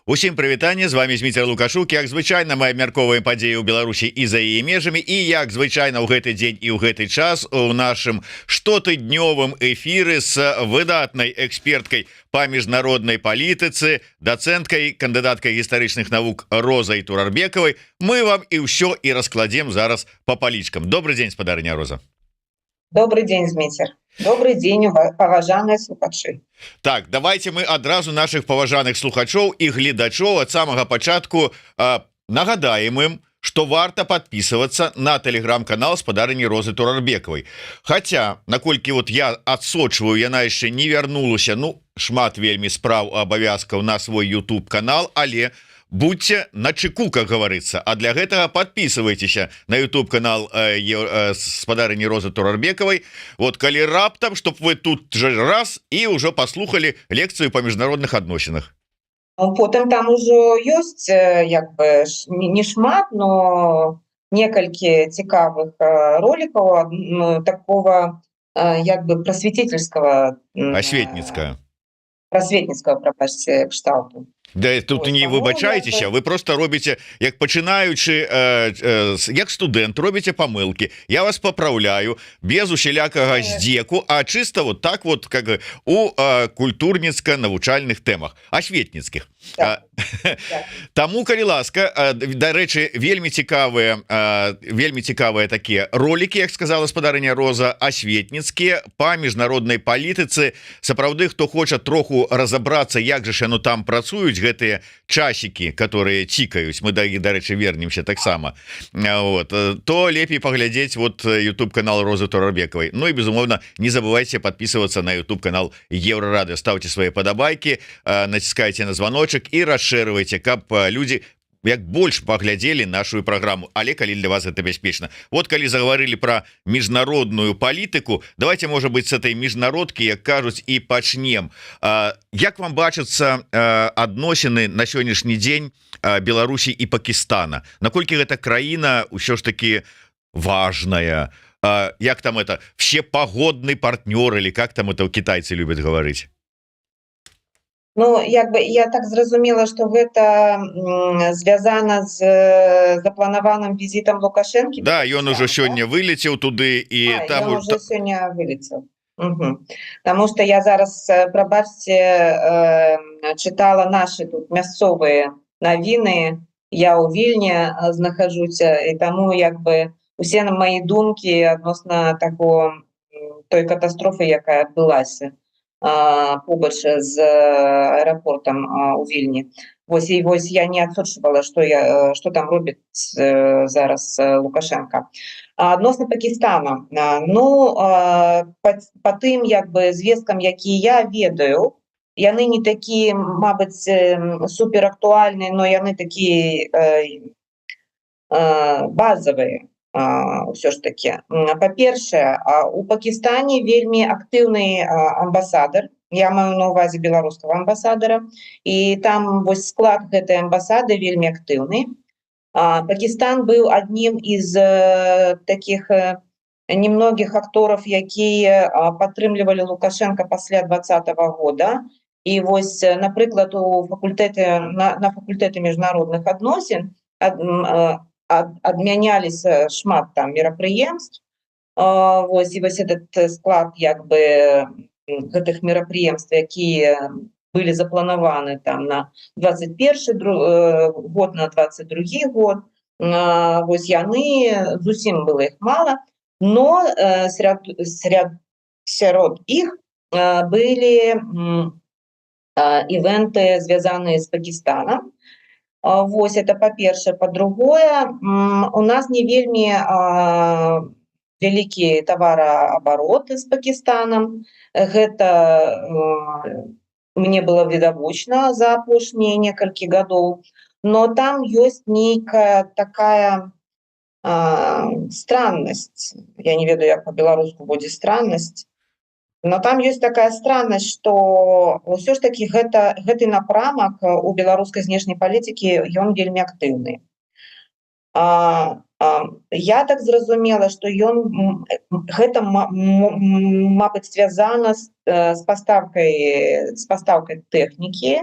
Усім прывітанне, з вами Зміцер Лукашук. Як звычайна, мы абмяркоўваем падзеі ў Беларусі і за яе межамі, і як звычайна ў гэты дзень і ў гэты час у нашым штотыднёвым эфіры з выдатнай эксперткай па міжнароднай палітыцы, дацэнткай, кандыдаткай гістарычных навук Розай Турарбекавай мы вам і ўсё і раскладзем зараз па палічкам. Добрый дзень, спадарыня Роза. Добрый день, Зміцер. Добрый день, паважаныя слухачы. Так, давайте мы адразу наших паважаных слухачоў і гледачоў ад самага пачатку нагадаем ім, что варта подписываться на телеграм-канал спадарыні Розы Турарбекавай. Хотя, наколькі вот я адсочваю, яна яшчэ не вярнулася, шмат вельмі спраў абавязкаў на свой YouTube канал, але будьте начеку, как говорится, а для гэтага подписывайтесь на YouTube канал спадарыні Розы Турарбекавай. Вот калі раптам, чтоб вы тут же раз и уже послухали лекцию по международных адносінах. Потым там ужо ёсць як бы не шмат, но некалькі цікавых роликаў такого як бы просветительского, просветницкого, прапасці, кшталту. Да, тут не выбачаецеся, вы просто робіце, як пачынаючы як студэнт, робіце памылкі. Я вас папраўляю без усялякага здзеку, а чыста вот так вот как у культурніцка-навучальных тэмах, асветніцкіх. Таму, калі ласка, дарэчы, вельмі цікавыя такія ролики, як сказала спадарыня Роза, асветніцкія па міжнароднай палітыцы. Сапраўды, хто хоча троху разабрацца, як же ж яно там працуюць, гэтыя часікі, которые цікаюць, мы да іх, дарэчы, вернемся таксама, вот, то лепей паглядзець вот YouTube канал Розы Турарбекавай. Ну и безумоўна, не забывайте подписываться на YouTube канал Еврорадио, ставьте свои подобайки, натискайте на звоночек и расширывайте, каб люди як больш паглядзелі нашу праграму, але калі для вас это бяспечна. Вот калі заговорили про міжнародную палітыку, давайте, может быть, с этой міжнародкі, як кажуць, і пачнем. Як вам бачацца адносіны на сённяшні дзень Беларусі і Пакістана? Наколькі гэта краіна ўсё ж таки важная? Як там это, всепогодный партнер, или как там это китайцы любят говорить? Ну, як бы я так зразумела, што гэта звязана з запланаваным візітам Лукашэнкі. Да, ён уже сёння вылецеў туды і там уже сёння вылецеў. Таму што я зараз, прабачце, чытала нашы тут мясцовыя навіны. Я ў Вільні знаходжуся, і таму як бы усе мои думкі адносна той катастрофы, якая адбылася побач з аэропортам у Вільні. Вось я не адсочвала, што там робіць зараз Лукашенко. Адносна Пакістана, па тым як бы звесткам, якія я ведаю, яны не такі, мабыць, суперактуальныя, но яны такі базавыя. Ўсё ж таки, па-першае, у Пакістане вельмі актыўны амбасадар, я маю на увазе беларускага амбасадара, і там вось склад гэтай амбасады вельмі актыўны. Пакістан быў аднім из таких немногіх акторов, якія падтрымлівалі Лукашенко пасля 2020 года. І вось, напрыклад, на факультэце міжнародных адносін адмяняліся шмат там мерапрыемств. Вось, і вось этот склад як бы гэтых мерапрыемств, якія былі запланаваны там на 21 год, на 22 год, вось яны, зусім было іх мала, но сярод іх былі івенты, звязаныя з Пакістанам. Вось это па-першае. Па-другое, у нас не вельмі вялікі тавараабарот з Пакістанам. Гэта мне было відавочна за апошнія некалькі гадоў. Но там ёсць нейкая такая страннасць. Я не ведаю, як па-беларуску будзе страннасць. Но там есть такая странность, что все ж таки гэты напрамак у беларускай знешняй палітыкі ён вельмі актыўны. Я так зразумела, что гэта мабыць звязана з пастаўкай тэхнікі,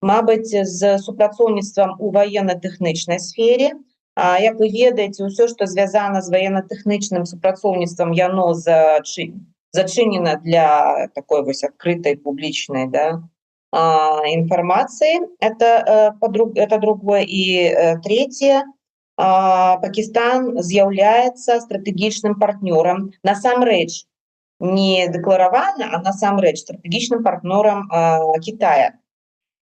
мабыць, з супрацоўніцтвам у военно-тэхнічнай сфере. Як вы ведаеце, ўсё, што звязана з военно-тэхнічным супрацоўніцтвам, яно зачынена для такой вось адкрытай публічнай, да, информации. Это другое. И третье. Пакистан з'яўляецца стратэгічным партнёрам, насамрэч не дэкларавана, а насамрэч стратэгічным партнёрам Китая.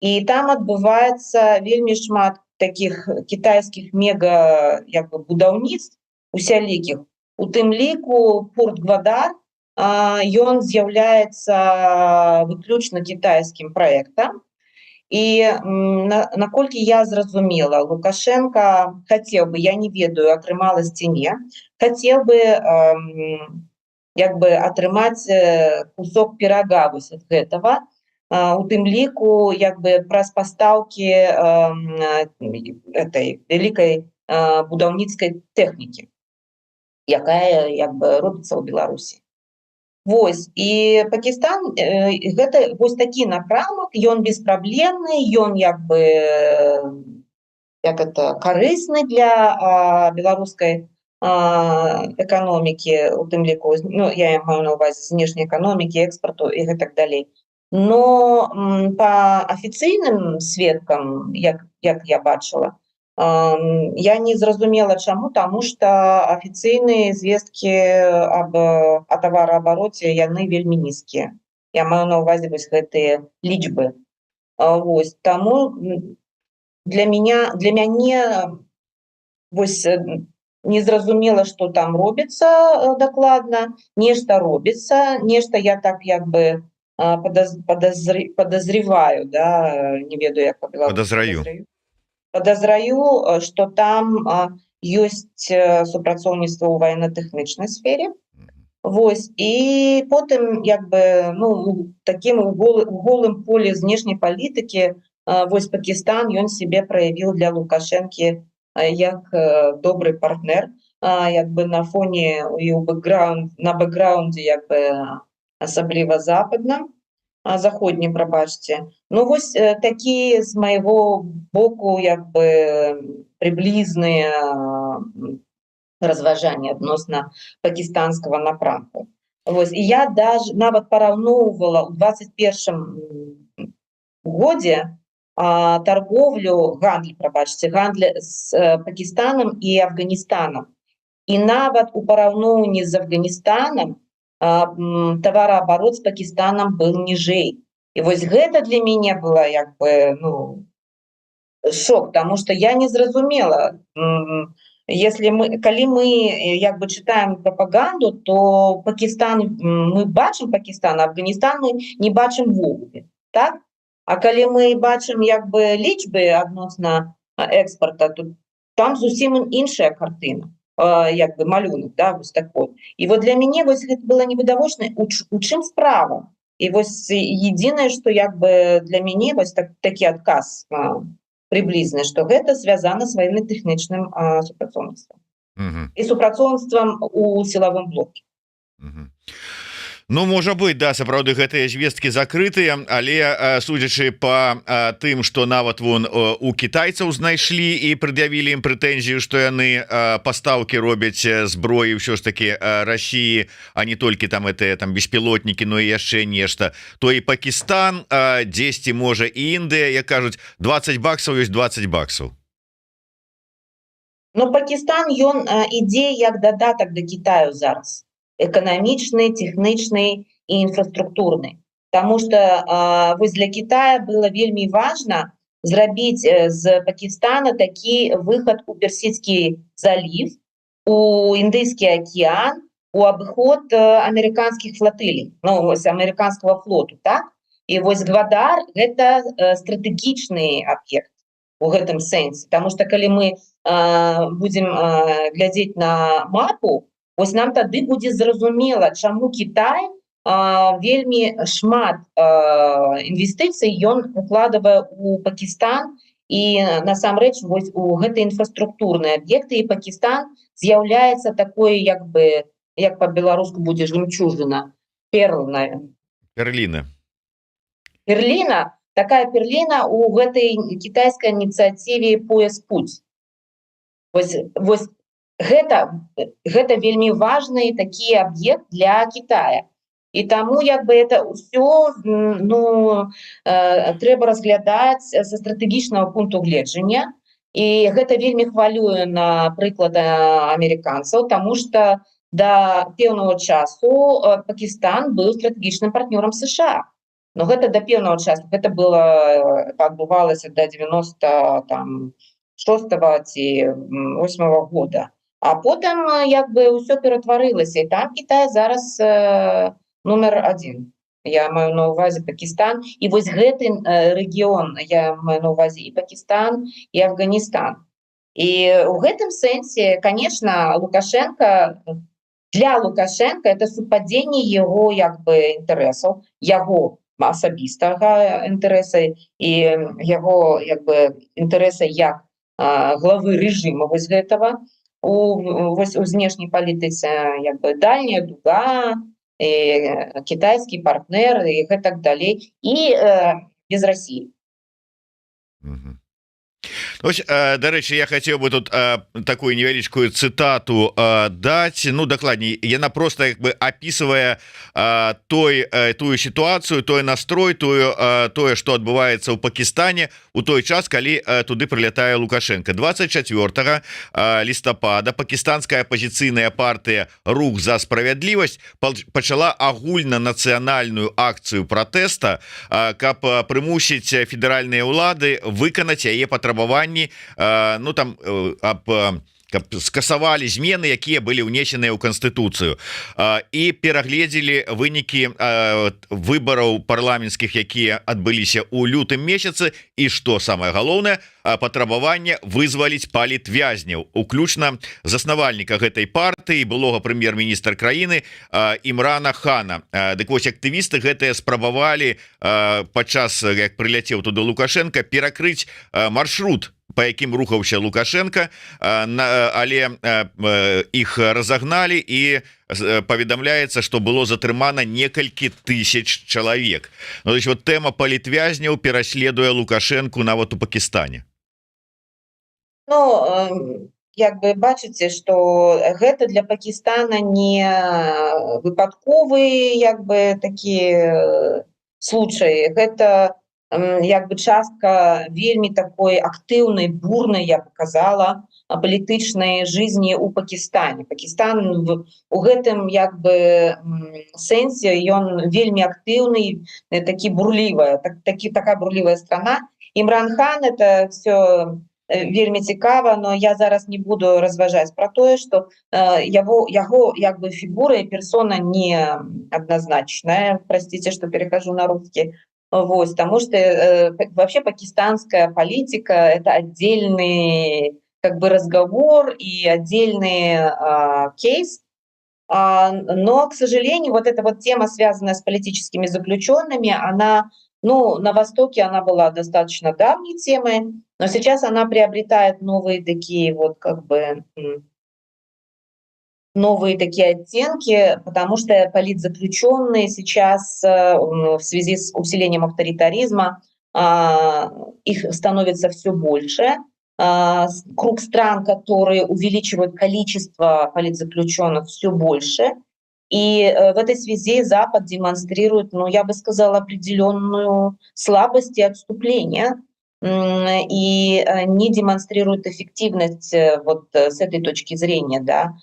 І там адбываецца вельмі шмат таких кітайскіх мега як бы будаўніцтв усялікіх. У тым ліку порт Гвадар, ён з'яўляецца выключна кітайскім праектам. І наколькі я зразумела, Лукашенко хацеў бы, я не ведаю, атрымалось ці не, хацеў бы як бы атрымаць кусок пірага вось ад гэтага, у тым ліку як бы праз пастаўкі этой вялікай будаўніцкай тэхнікі, якая як бы робіцца ў Беларусі. Вось, і Пакистан, гэта вось такі напрамак, ён беспраблемны, ён як бы карысны для беларускай эканомікі, у тым ліку, ну, я маю на увазе знешняй эканомікі, экспарту і гэтак далей. Но па афіцыйным сведкам, як я бачыла, я не зразумела чаму, таму што афіцыйныя звесткі о тавараабароце яны вельмі нізкія. Я маю на увазе вось гэтыя лічбы. Вось, таму для мяне вось незразумела, што там робіцца дакладна, нешта робіцца, нешта я так як бы подозреваю, да, не ведаю, як па-беларуску. Подозраю, что там ёсць супрацоўніцтва ў военно-тэхнічнай сфере. Вось, і потым як бы, ну, таким у голым поле знешняй палітыкі вось Пакистан, ён себе праявіў для Лукашэнкі як добры партнер, як бы на фоне і на бэкграўндзе як бы асабліва заходнім, прабачце. Ну вось такі з майго боку як бы прыблізныя разважанні адносна пакістанскага напрамку. Вось, і я даже нават параўноўвала ў 21 годзе гандль з Пакістанам і Афганістанам. І нават у параўноўні з Афганістанам тавараабарот з Пакістанам был ніжэй. І вось гэта для мяне была як бы, ну, шок, потому что я не зразумела. Калі мы як бы читаем пропаганду, то Пакистан, мы бачым Пакистан, а Афганістан мы не бачым вогуле, так? А калі мы бачым як бы лічбы адносна экспорта, то там зусім іншая картына. Як бы малюнак, да, вось такой. І вот для мяне вось гэта было невідавочна, у чым справа. І вось единае, што як бы для мяне вось такі адказ прыблізны, што гэта звязана з военно-тэхнічным супрацоўніцтвам. І супрацоўніцтвам у сілавым блоке. Ну, можа быть, да, сапраўды гэтыя звесткі закрытыя, але судзячы по тым, што нават вон у кітайцаў знайшлі і прад'явілі ім прэтэнзію, што яны пастаўкі робяць зброі ўсё ж таки Расіі, а не толькі там гэтыя там беспілотнікі, но і яшчэ нешта, то і Пакістан, дзесьці можа і Індыя, як кажуць, $20 ёсць $20. Ну, Пакістан, ён ідзе як дадатак да Кітаю зараз. Эканамічны, тэхнічны і інфраструктурны. Таму што вось для Китая было вельмі важна зрабіць з Пакістана такі выхад у Персідскі залів, у Індыйскі акіян, у абыход амерыканскіх флотылей, ну, вось амерыканскага флоту, так? І вось Гвадар – гэта стратэгічны аб'ект у гэтым сэнсе. Таму што калі мы будзем глядзець на мапу, вось нам тады будзе зразумела, чаму Кітай вельмі шмат інвестыцый ён укладывае у Пакістан, і насамрэч вось у гэтыя інфраструктурныя аб'екты, і Пакістан з'яўляецца такой, як бы, як па-беларуску будзе жемчужина, перлная. Перліна. Перліна, такая перліна у гэтай кітайскай ініцыятыве «Пояс-путь». Вось гэта вельмі важны такі аб'ект для Китая. І таму як бы это ўсё трэба разглядаць са стратэгічнага пункту гледжання. І гэта вельмі хвалюе, напрыклад, амерыканцаў, таму што да пэўнага часу Пакістан быў стратэгічным партнёрам США. Но гэта да пэўнага часу, гэта адбывалася да 96-го ці 8-го года. А потым як бы ўсё ператварылася, і там Кітай зараз номер один. Я маю на увазе Пакістан. І вось гэты рэгіён, я маю на увазе і Пакістан, і Афганістан. І ў гэтым сэнсе, конечно, для Лукашенко это супадзенне яго як бы інтарэсаў, яго асабістага інтарэса і яго як бы інтарэса як главы рэжыма вось гэтага у знешняй палітыцы, як бы дальняя дуга, кітайскі партнер і гэтак далей, і без России. Ось, до речі, я хотів би тут таку невеличкую цитату дать. Ну, докладней, яна просто як би описывая тую ситуацию, той настрой, тое, что адбываецца ў Пакістане у той час, калі туды прилятае Лукашенко. 24 листопада пакістанская апозіцыйная партыя «Рух за справядлівасць» пачала агульнанацыянальную акцыю пратэста, каб прымусіць федэральныя ўлады выканаць яе патрабаванні, ну там каб скасавалі змены, якія былі ўнесеныя ў Канстытуцыю, і перагледзелі вынікі выбараў парламенцкіх, якія адбыліся ў лютым месяцы, і што самае галоўнае, патрабаванне вызваліць палітвязняў, уключна заснавальніка гэтай партыі, былога прэм'ер-міністра краіны Імрана Хана. Дык вось актывісты гэтыя спрабавалі падчас, як прыляцеў туды Лукашенко, перакрыць маршрут, по якім рухаўся Лукашенко, але іх разагналі, і паведамляецца, што было затрымана некалькі тысяч чалавек. Ну, то есть, вот тэма палітвязняў пераследуе Лукашенко нават у Пакістане. Ну, як бы бачыце, што гэта для Пакістана не выпадковы як бы такі случай, гэта як бы частка вельмі такой актыўнай, бурнай, я б казала, палітычнай жизни у Пакістане. Пакістан у гэтым як бы сэнсе ён вельмі актыўны, такі бурлівая, такая бурлівая страна. Імран Хан, это все вельмі цікава, но я зараз не буду разважаць про тое, што яго як бы фігура і персона не адназначная. Простите, что перехожу на русский. Вот, потому что вообще пакистанская политика это отдельный как бы разговор и отдельный кейс, но, к сожалению, вот эта вот тема, связанная с политическими заключенными, она, ну, на Востоке она была достаточно давней темой, но сейчас она приобретает новые такие вот как бы новые такие оттенки, потому что политзаключенные сейчас в связи с усилением авторитаризма их становится все больше. Круг стран, которые увеличивают количество политзаключенных, все больше. И в этой связи Запад демонстрирует, ну, я бы сказала, определенную слабость и отступление, и не демонстрирует эффективность вот с этой точки зрения, да,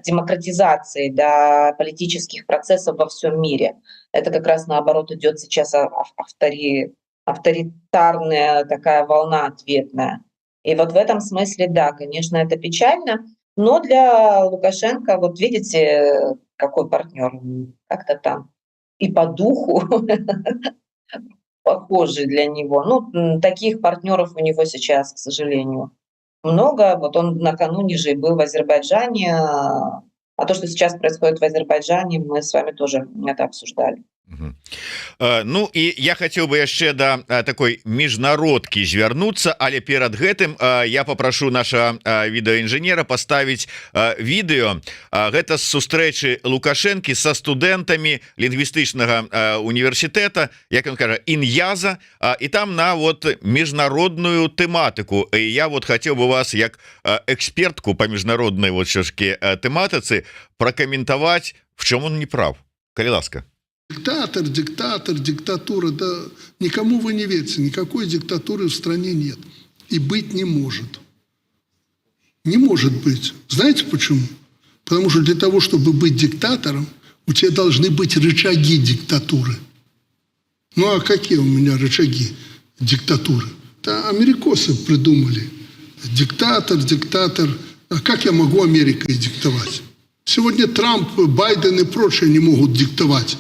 демократизации, да, политических процессов во всем мире. Это как раз наоборот идет сейчас авторитарная такая волна ответная. И вот в этом смысле, да, конечно, это печально, но для Лукашенко, вот видите, какой партнер, как-то там и по духу похожий для него. Ну, таких партнеров у него сейчас, к сожалению, много. Вот он накануне же был в Азербайджане, а то, что сейчас происходит в Азербайджане, мы с вами тоже это обсуждали. Ну і я хотел бы яшчэ да такой міжнародкі звярнуцца, але перад гэтым я попрошу наша відэаінжынера поставіць відэо. Гэта з сустрэчы Лукашэнкі са студэнтамі лінгвістычнага універсітэта, як ён кажа, Ін'яза, і там на вот міжнародную тэматыку. І я вот хотел бы вас як экспертку по міжнароднай вот все-таки тэматыцы пракаментаваць, в чым он не прав. Калі ласка. Диктатура, да никому вы не верьте, никакой диктатуры в стране нет и быть не может. Не может быть. Знаете почему? Потому что для того, чтобы быть диктатором, у тебя должны быть рычаги диктатуры. Ну а какие у меня рычаги диктатуры? Это америкосы придумали. Диктатор. А как я могу Америкой диктовать? Сегодня Трамп, Байден и прочие не могут диктовать,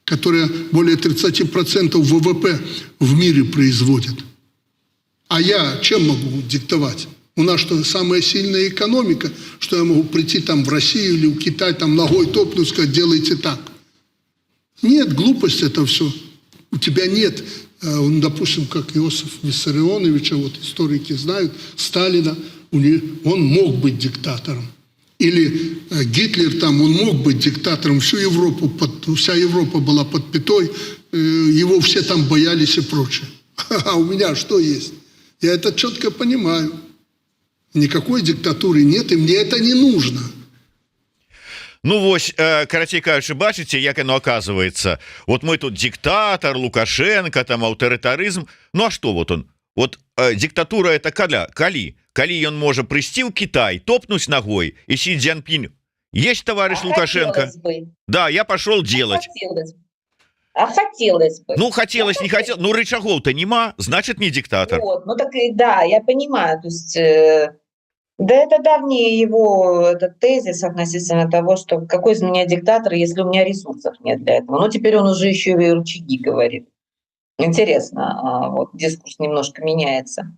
которые более 30% ВВП в мире производят. А я чем могу диктовать? У нас что, самая сильная экономика, что я могу прийти там в Россию или в Китай, там ногой топнуть, сказать, делайте так. Нет, глупость это все. У тебя нет, допустим, как Иосиф Виссарионовича, вот историки знают, Сталина, он мог быть диктатором. Или Гитлер там, он мог быть диктатором, вся Европа была под пятой, его все там боялись и прочее. А у меня что есть? Я это четко понимаю. Никакой диктатуры нет, и мне это не нужно. Ну вось, карацей кажучы, бачыце, як оно оказывается. Вот мы тут диктатор, Лукашенко, там аўтарытарызм. Ну а что вот он? Вот диктатура это калі ён можа прыйсці ў Китай, топнуць ногой, и Си Цзяньпин: есть товарищ Лукашенко? Да, я пошел делать. Хотелось бы. Ну, хотелось, не хотелось. Ну, рычагов-то нема, значит, не диктатор. Вот, ну так и да, я понимаю. То есть, да, это давний его этот тезис относительно того, что какой из меня диктатор, если у меня ресурсов нет для этого. Но теперь он уже еще и рычаги говорит. Интересно, вот дискурс немножко меняется.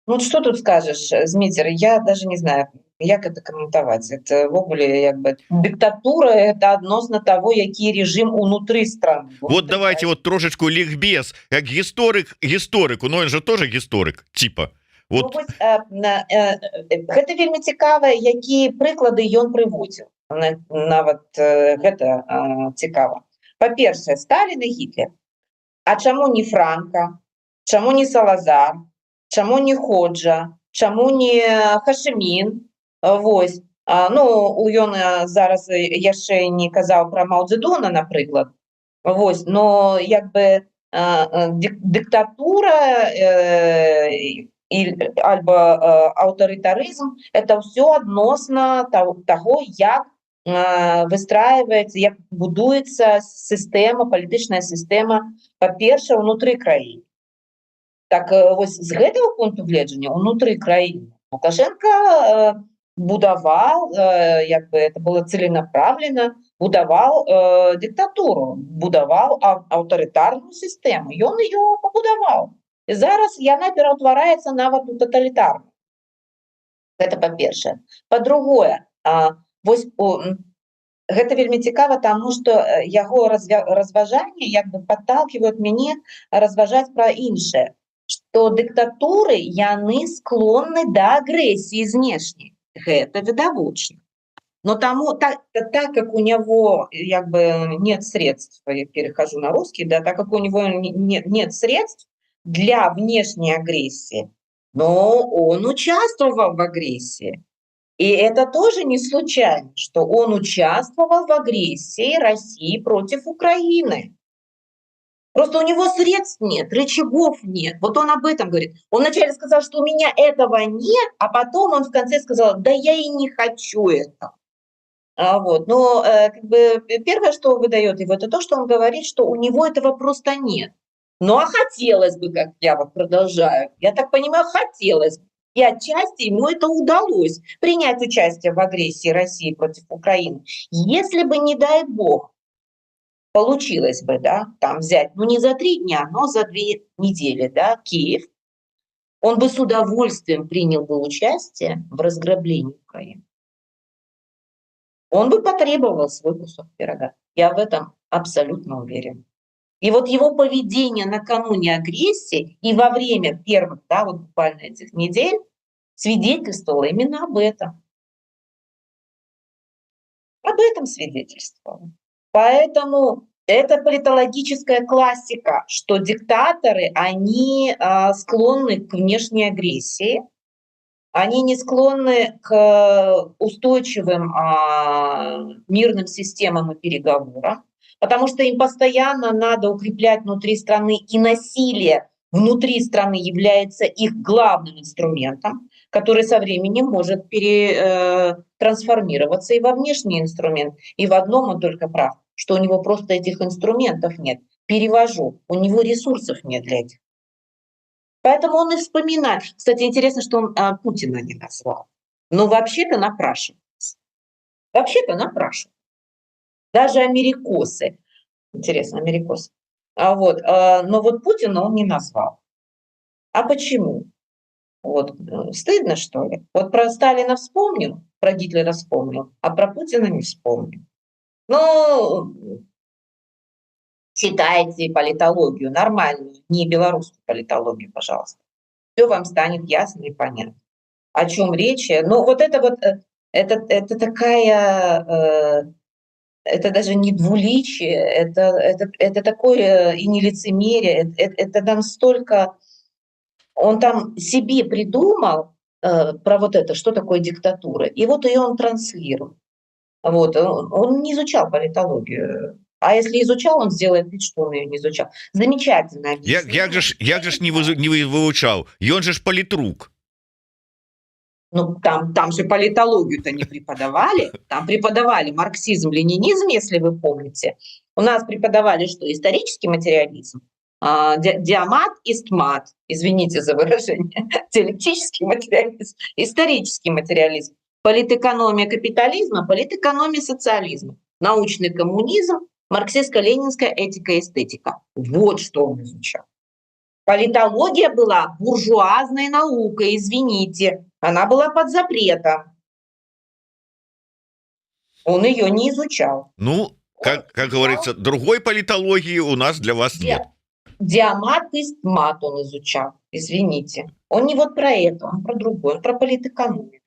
Ну, что тут скажешь, Змитер, я даже не знаю, як это каментаваць. Это ввогуле як бы диктатура, это адносна того, які режим унутры страны. Вот давайте вот трошечку ликбез, как гисторику, но он же тоже историк, типа. Вот. Ну, гэта вельмі цікава, якія прыклады ён прыводзіў. Нават гэта цікава. Па-першае, Сталин и Гитлер. А чаму не Франко? Чаму не Салазар? Чаму не Ходжа? Чаму не Хашимін? Вось. Ну, ён зараз яшчэ не казаў пра Мао Цзэдуна, напрыклад. Вось. Но як бы диктатура альбо аўтарытарызм — это все адносна таго, як выстраивается, як будуецца сістэма, палітычная сістэма, па-першае, унутры краіны. Так вось з гэтага пункту гледжання унутры краіны Лукашенко будаваў, як бы это было целенаправленно, будаваў диктатуру, будаваў аўтарытарную сістэму. Ён ее пабудаваў. І зараз яна пераўтвараецца нават у таталітарную. Гэта па-першае. Па-другое, вось гэта вельмі цікава, таму што яго разважанні як бы падталкиваюць мяне разважаць пра іншае, што дыктатуры яны склонны да агрэсіі знешняй. Гэта відавочна. Но тому, так как у него як бы нет средств, я перехожу на русский, да, так как у него нет средств для внешней агрессии, но он участвовал в агрессии. И это тоже не случайно, что он участвовал в агрессии России против Украины. Просто у него средств нет, рычагов нет. Вот он об этом говорит. Он вначале сказал, что у меня этого нет, а потом он в конце сказал: да я и не хочу этого. Вот. Но как бы первое, что выдает его, это то, что он говорит, что у него этого просто нет. Ну а хотелось бы, как я вот продолжаю, я так понимаю, хотелось бы. И отчасти ему это удалось, принять участие в агрессии России против Украины. Если бы, не дай бог, получилось бы, да, там взять, ну не за 3 дня, но за 2 недели, да, Киев, он бы с удовольствием принял бы участие в разграблении Украины. Он бы потребовал свой кусок пирога. Я в этом Абсолютно уверен. И вот его поведение накануне агрессии и во время первых, да, вот буквально этих недель свидетельствовало именно об этом. Об этом свидетельствовало. Поэтому это политологическая классика, что диктаторы, они склонны к внешней агрессии, они не склонны к устойчивым мирным системам и переговорам, потому что им постоянно надо укреплять внутри страны, и насилие внутри страны является их главным инструментом, который со временем может трансформироваться и во внешний инструмент. И в одном он только прав, что у него просто этих инструментов нет. Перевожу, у него ресурсов нет для этих. Поэтому он и вспоминает. Кстати, интересно, что он Путина не назвал. Но вообще-то напрашивается. Вообще-то напрашивается. Даже америкосы. Интересно, америкосы. Но вот Путина он не назвал. А почему? Вот стыдно, что ли? Вот про Сталина вспомнил, про Гитлера вспомнил, а про Путина не вспомнил. Ну, читайте политологию нормальную, не белорусскую политологию, пожалуйста. Все вам станет ясно и понятно. О чем речь? Ну, это такая... Это даже не двуличие, это такое и не лицемерие, это настолько... Он там себе придумал про вот это, что такое диктатура, и вот ее он транслирует. Вот. Он не изучал политологию. А если изучал, он сделает вид, что он ее не изучал. Замечательно. Як же ж не вывучал? Ён же ж политрук. Ну, там же политологию-то не преподавали. Там преподавали марксизм, ленинизм, если вы помните. У нас преподавали что? Исторический материализм, диамат, истмат, извините за выражение, диалектический материализм, исторический материализм, политэкономия капитализма, политэкономия социализма, научный коммунизм, марксистско-ленинская этика и эстетика. Вот что он изучал. Политология была буржуазной наукой, извините, она была под запретом. Он ее не изучал. Ну, как говорится, другой политологии у нас для вас нет. Диамат и стмат он изучал, извините. Он не вот про это, он про другое, он про политэкономию.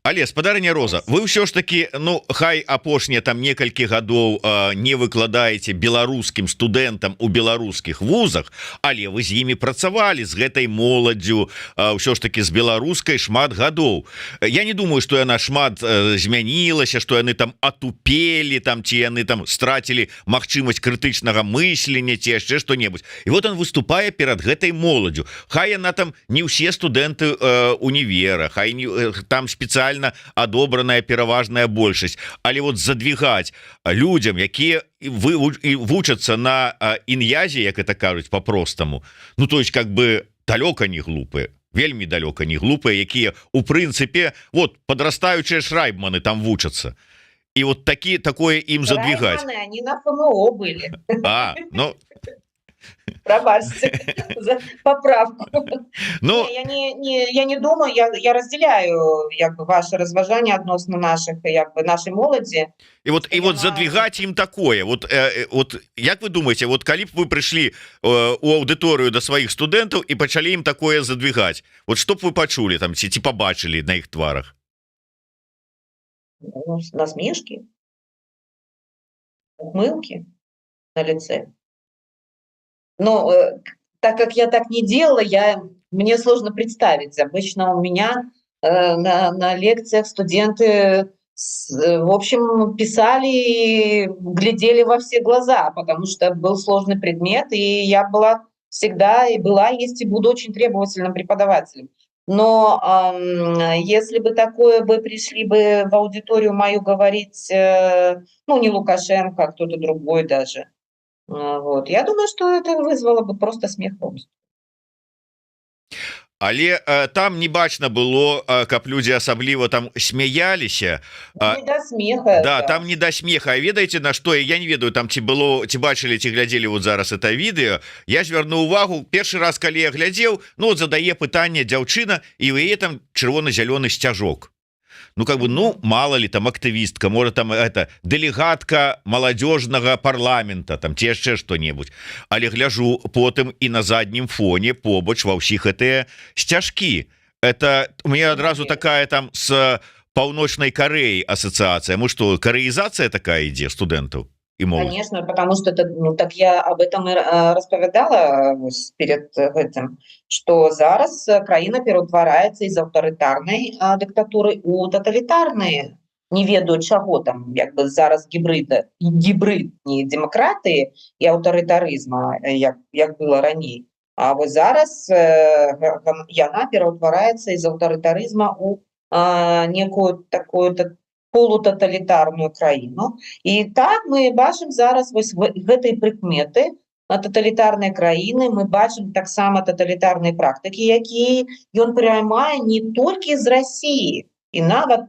Але спадарыня Роза, вы ўсё ж таки, ну хай апошнія там некалькі гадоў не выкладаеце беларускім студэнтам у беларускіх вузах, але вы з імі працавалі з гэтай моладдзю, ўсё ж таки з беларускай шмат гадоў. Я не думаю, што яна шмат змянілася, што яны там атупелі там, ці яны там страцілі магчымасць крытычнага мыслення ці яшчэ што-небудзь. І вот он выступае перад гэтай моладдзю. Хай яна там не ўсе студэнты універа, хай там спецыяльна адобраная пераважная большасць, але вот задвигаць людям, якія вучацца на ін'язе, як это кажуць по-простаму, ну то есть как бы далёка не глупыя, вельмі далёка не глупыя, якія у прынцыпе вот подрастаючыя шрайбманы там вучацца, і вот такое ім задвигаць. Они на ФМО были. Ну Пробачьте за поправку. Ну, я не думаю, я разделяю ваше разважание относно нашей молоді. И вот задвигать им такое. Вот як вы думаете, вот калі б вы пришли у аудиторию до своих студентов и пачали им такое задвигать, вот что б вы почули там, ці побачили на их тварах? Насмешки, ухмылки на лице. Но так как я так не делала, мне сложно представить. Обычно у меня на лекциях студенты, в общем, писали и глядели во все глаза, потому что был сложный предмет, и я была всегда, и была, есть, и буду очень требовательным преподавателем. Но если бы такое бы пришли бы в аудиторию мою говорить, ну, не Лукашенко, а кто-то другой даже, вот. Я думаю, что это вызвало бы просто смех. Але там не бачна было, каб людзі асабліва там смяяліся. Не да смеха. Да, там не да смеха. А ведаеце, на што? Я не ведаю, там ці бачылі, ці глядзелі вот зараз это відэо. Я звярнуў увагу, першы раз, калі я глядзеў, ну вот задае пытанне дзяўчына, і ў яе там чырвона-зялёны сцяжок. ну как бы, ну мало ли там актывістка, может там это дэлегатка молодежнага парламента, там ці яшчэ что-небудзь, але гляжу потым і на заднім фоне побач ва ўсіх гэтыя сцяжкі. Это у меня адразу такая там с Паўночнай Кореі ассоциация. Мы что, кореизация такая ідзе студентаў и моладзі? Конечно, потому что это, ну, так я об этом и распавядала перед этим, что зараз краіна пераўтвараецца из аўтарытарнай диктатуры у тоталітарнай. Не ведаю чаго там, як бы зараз гібридні дэмакратыі і аўтарытарызма, як было раней. А вот зараз яна пераўтвараецца из аўтарытарызма у некую такую полутоталітарную краіну. І так мы бачым зараз вось гэтай прыкметы тоталітарнай краіны, мы бачым таксама тоталітарныя практыкі, якія ён прымае не толькі з Расіі. І нават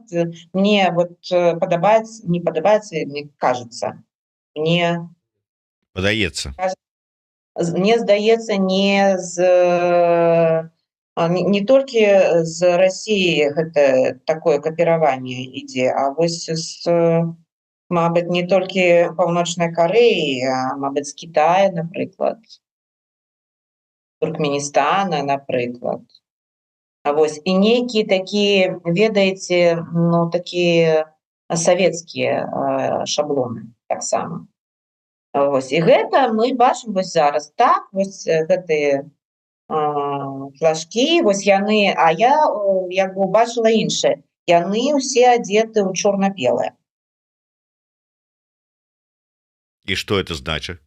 мне вот падабаецца, не падабаецца, мне кажется, мне Падаецца. мне здаецца, не толькі з Расіі гэта такое капіраванне ідзе, а вось мабыць, не толькі Паўночнай Карэі, а мабыць, з Кітая, напрыклад, Туркменістана, напрыклад. А вось і нейкія такія, ведаеце, ну такія савецкія шаблоны таксама. Вось і гэта мы бачым вось зараз так, вось гэтыя флажкі, вось яны, а я як бы убачыла іншае. Яны ўсе адзеты ў чорна-белае. І што это значыць?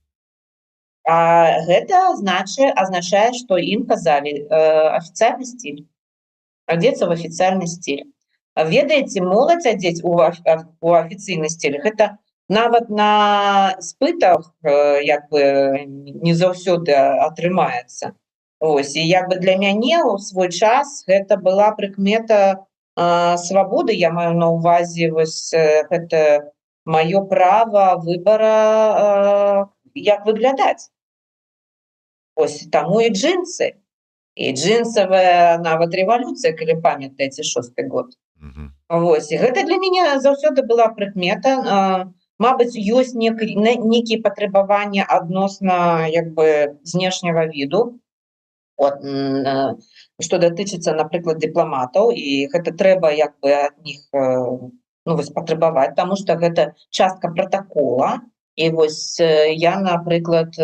А гэта азначае, што ім казалі афіцыйны стиль. Адзецца в афіцыйны стиль. Ведаеце, моладзь адзець у афіцыйны стиль, гэта нават на спытах як бы не заўсёды атрымаецца. Ось, і як бы для мяне ў свой час гэта была прыкмета свабоды, я маю на ўвазе вось гэта маё права выбара, як выглядаць. Ось таму і джинсы. І джинсавая нават рэвалюцыя, калі памятаеце, 6-й год. Ось, і гэта для мяне заўсёды была прыкмета. Мабыць, ёсць нейкія патрабаванні адносна як бы знешняга віду. От, што датычыцца, напрыклад, дыпламатаў, і гэта трэба як бы ад іх ну, вось, патрабаваць, таму што гэта частка пратакола. І вось я, напрыклад,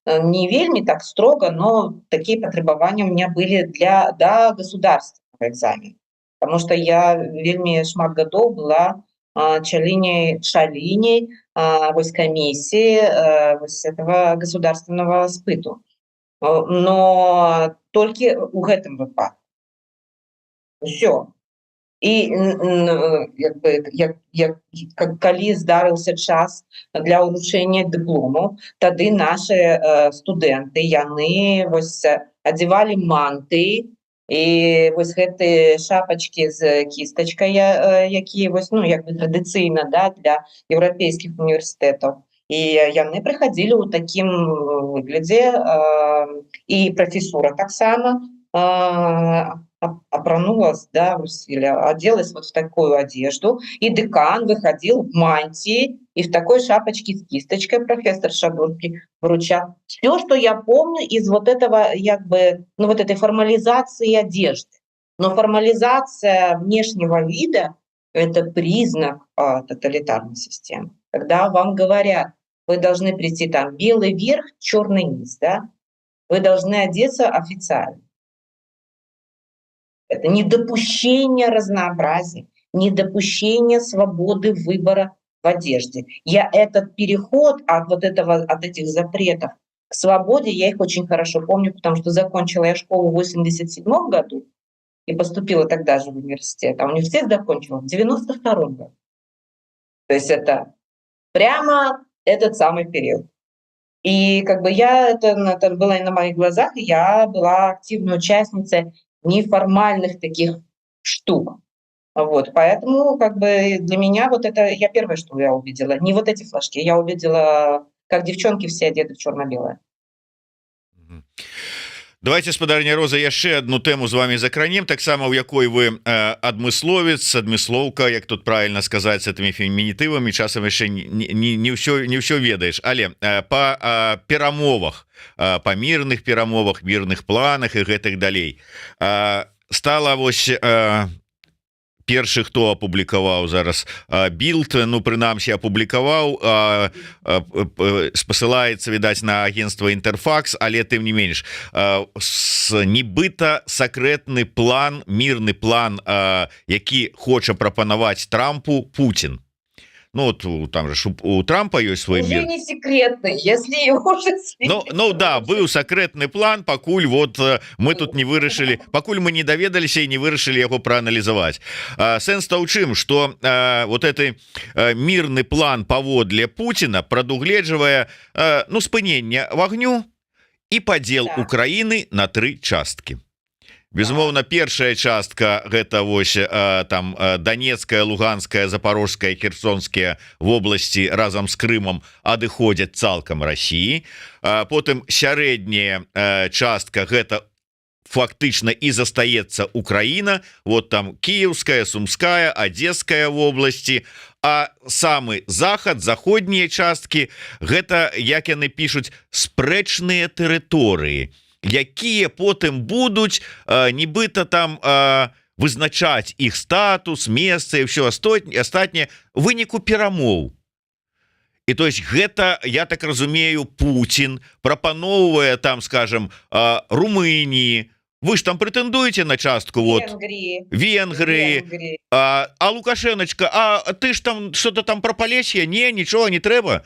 не вельмі так строга, но такія патрабаванні у меня былі да государственнага экзамена. Таму што я вельмі шмат гадоў была чаліней вось камісіі вось этого государственного спыту. Но толькі ў гэтым выпадку. Усё. І калі здарыўся час для ўручэння дыпломаў, тады нашы студэнты, яны вось адзявалі манты, і вось гэтыя шапачкі з кістачкай, якія вось, ну, як бы традыцыйна, да, для еўрапейскіх універсітэтаў. І яны прыхадзілі ў такім выглядзе, і прафесура таксама апранулась, да, оделась вот в такую одежду, и декан выходил в мантии и в такой шапочке с кисточкой, профессор Шадурский вручал. Все, что я помню из вот этого, как бы, ну, вот этой формализации одежды. Но формализация внешнего вида – это признак тоталитарной системы. Когда вам говорят, вы должны прийти там белый верх, черный низ, да, вы должны одеться официально. Это недопущение разнообразия, недопущение свободы выбора в одежде. Я этот переход от этих запретов к свободе, я их очень хорошо помню, потому что закончила я школу в 87 году и поступила тогда же в университет, а университет закончила в 92 году. То есть это прямо этот самый период. И как бы это было и на моих глазах, и я была активной участницей неформальных таких штук. Вот, поэтому как бы для меня вот это, я первое, что я увидела, не вот эти флажки, я увидела, как девчонки все одеты в черно-белое. Давайте, спадарня Роза, яшчэ одну тэму з вами закранем, таксама у якой вы адмысловец, адмыслоўка, як тут правильно сказаць, с этими фемінітывамі, часам яшчэ не ўсё ведаеш, але па перамовах, па мірных перамовах, мірных планах і гэтых далей стала вось першы, хто апублікаваў зараз Білд, ну прынамсі апублікаваў, спасылаецца, відаць, на агентство Інтерфакс, але тым не менш нібыта сакрэтны план, мірны план, які хоча прапанаваць Трампу Путін. Ну, вот там же у Трампа есть свой уже мир. не секретный, если его уже Ну да, быў сакрэтны план, пакуль вот мы тут не вырашылі, пакуль мы не даведаліся і не вырашылі яго прааналізаваць. Сэнс-то ў чым, што вот этой мірны план паводле Пуціна прадугледжвае ну спынення вагню і падзел Украіны на 3 часткі. Безумоўна, першая частка гэта вось там Донецкая, Луганская, Запорожская, Херсонская вобласці разам з Крымам адыходзяць цалкам Расіі. Потым сярэдняя частка гэта фактычна і застаецца Украіна, вот там Кіевская, Сумская, Одесская вобласці, а самы захад, заходнія часткі гэта, як яны пішуць, спрэчныя тэрыторыі, якія потым будуць нібыта там вызначаць іх статус, месца і ўсё астатняе выніку перамоў. І то есть гэта, я так разумею, Путін прапаноўвае там, скажем, Румыніі, вы ж там прэтэндуеце на частку вот Венгрыі, а Лукашэначка, а ты ж там что-то там про Полесье, не, нічога не трэба.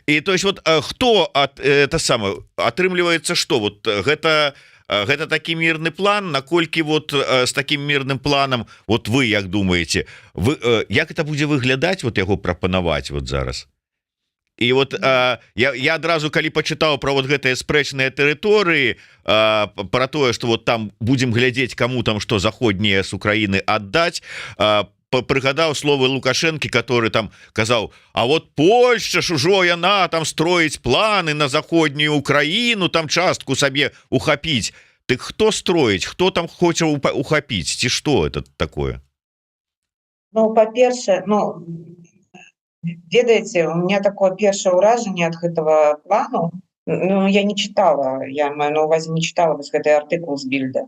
І то есть вот хто это самое атрымліваецца, что вот гэта такі мірны план, наколькі вот с таким мірным планам вот вы як думаете, вы як это будзе выглядаць, вот яго прапанаваць вот зараз? І вот я адразу, калі пачытаў про вот гэтыя спрэчныя тэрыторыі, про тое, что вот там будем глядзець, кому там что заходнее с Украины аддаць, прыгадаў словы Лукашэнкі, который там казаў, а вот Польша ж ужо яна там строіць планы на заходнюю Украіну, там частку сабе ухапіць. Ты хто строіць, хто там хоча ухапіць, ці што это такое? Ну, па-першае, ну, ведаеце, у меня такое першае ўражанне ад гэтага плану, ну, я не читала, я маю на увазе не читала вось гэты артыкул з Більда.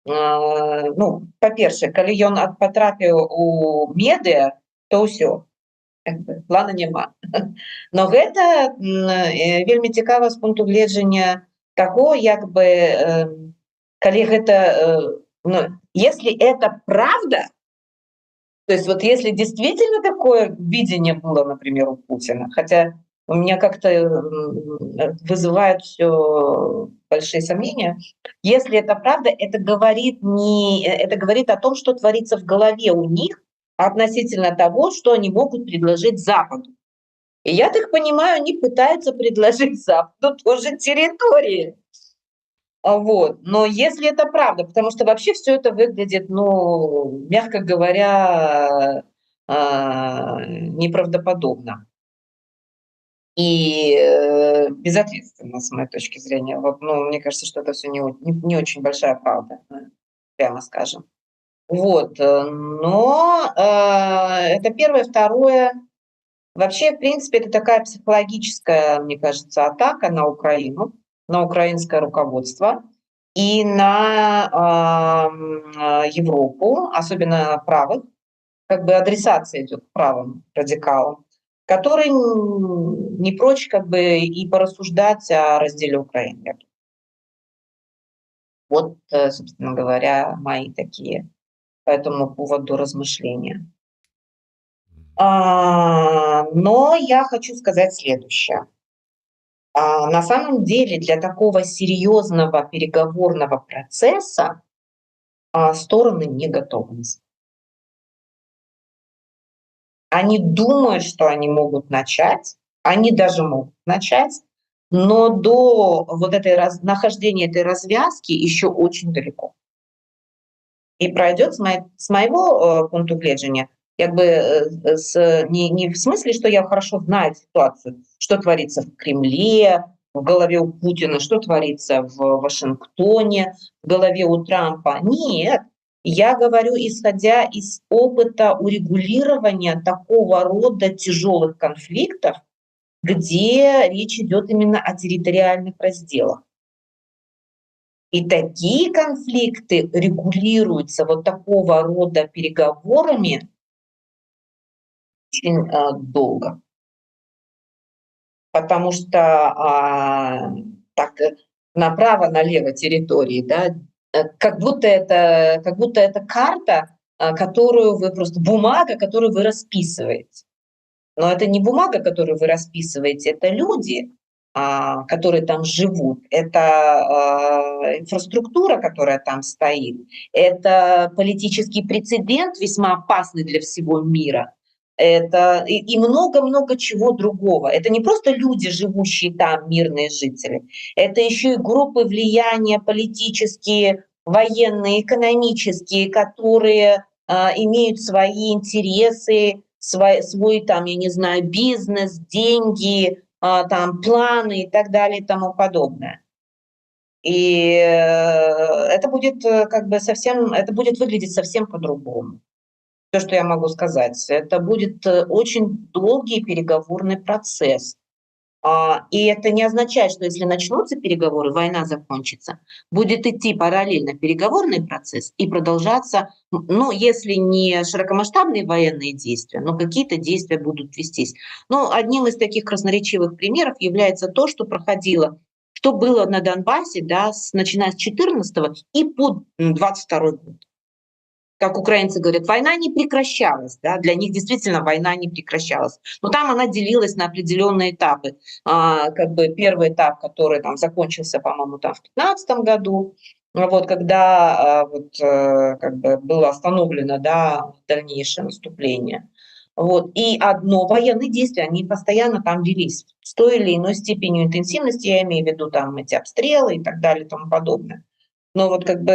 Ну, па-першае, калі ён патрапіў у медыа, то ўсё, плана няма. Но гэта вельмі цікава з пункту гледжання таго, як бы, калі гэта, ну, если это правда, то есть вот если действительно такое видение было, например, у Путина, хотя у меня как-то вызывает все большие сомнения. Если это правда, это говорит о том, что творится в голове у них относительно того, что они могут предложить Западу. И я так понимаю, они пытаются предложить Западу тоже территории. Вот. Но если это правда, потому что вообще все это выглядит, ну, мягко говоря, неправдоподобно. И безответственно, с моей точки зрения. Вот, ну, мне кажется, что это все не очень большая правда, прямо скажем. Вот. Но это первое. Второе. Вообще, в принципе, это такая психологическая, мне кажется, атака на Украину, на украинское руководство и на Европу, особенно правых, как бы адресация идет к правым радикалам, который не прочь как бы и порассуждать о разделе Украины. Вот, собственно говоря, мои такие по этому поводу размышления. Но я хочу сказать следующее. На самом деле для такого серьезного переговорного процесса стороны не готовы. Они думают, что они могут начать, они даже могут начать, но до вот нахождения этой развязки еще очень далеко. И пройдет с моего пункта гледжання, как бы не в смысле, что я хорошо знаю ситуацию, что творится в Кремле, в голове у Путина, что творится в Вашингтоне, в голове у Трампа. Нет, я говорю, исходя из опыта урегулирования такого рода тяжелых конфликтов, где речь идет именно о территориальных разделах. И такие конфликты регулируются вот такого рода переговорами очень долго. Потому что так направо-налево территории, да, как будто это карта, которую вы просто бумага, которую вы расписываете. Но это не бумага, которую вы расписываете, это люди, которые там живут, это инфраструктура, которая там стоит, это политический прецедент, весьма опасный для всего мира. Это и много-много чего другого. Это не просто люди, живущие там, мирные жители. Это еще и группы влияния политические, военные, экономические, которые имеют свои интересы, свой там, я не знаю, бизнес, деньги, там планы и так далее и тому подобное. И это будет это будет выглядеть совсем по-другому. Все, что я могу сказать, это будет очень долгий переговорный процесс. И это не означает, что если начнутся переговоры, война закончится. Будет идти параллельно переговорный процесс и продолжаться, ну, если не широкомасштабные военные действия, но какие-то действия будут вестись. Но одним из таких красноречивых примеров является то, что проходило, что было на Донбассе, да, начиная с 14-го и по 22-й год. Как украинцы говорят, война не прекращалась, да, для них действительно война не прекращалась. Но там она делилась на определенные этапы. Как бы первый этап, который там закончился, по-моему, там в 2015 году, вот, когда как бы было остановлено, да, дальнейшее наступление. Вот. И военные действия, они постоянно там велись с той или иной степенью интенсивности, я имею в виду там эти обстрелы и так далее и тому подобное. Но вот как бы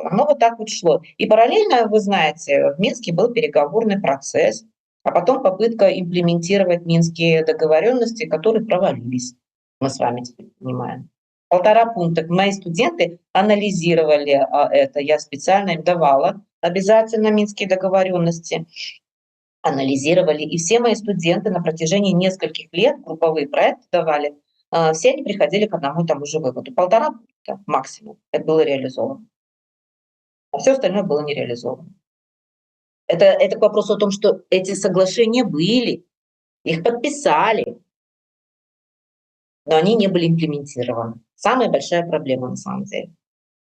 оно вот так вот шло. И параллельно, вы знаете, в Минске был переговорный процесс, а потом попытка имплементировать минские договоренности, которые провалились. Мы с вами теперь понимаем. 1,5 пункта. Мои студенты анализировали это. Я специально им давала обязательно минские договоренности. Анализировали. И все мои студенты на протяжении нескольких лет, групповые проекты давали, все они приходили к одному и тому же выводу. 1,5 пункта максимум. Это было реализовано. А все остальное было не реализовано. Это к вопросу о том, что эти соглашения были, их подписали, но они не были имплементированы. Самая большая проблема на самом деле.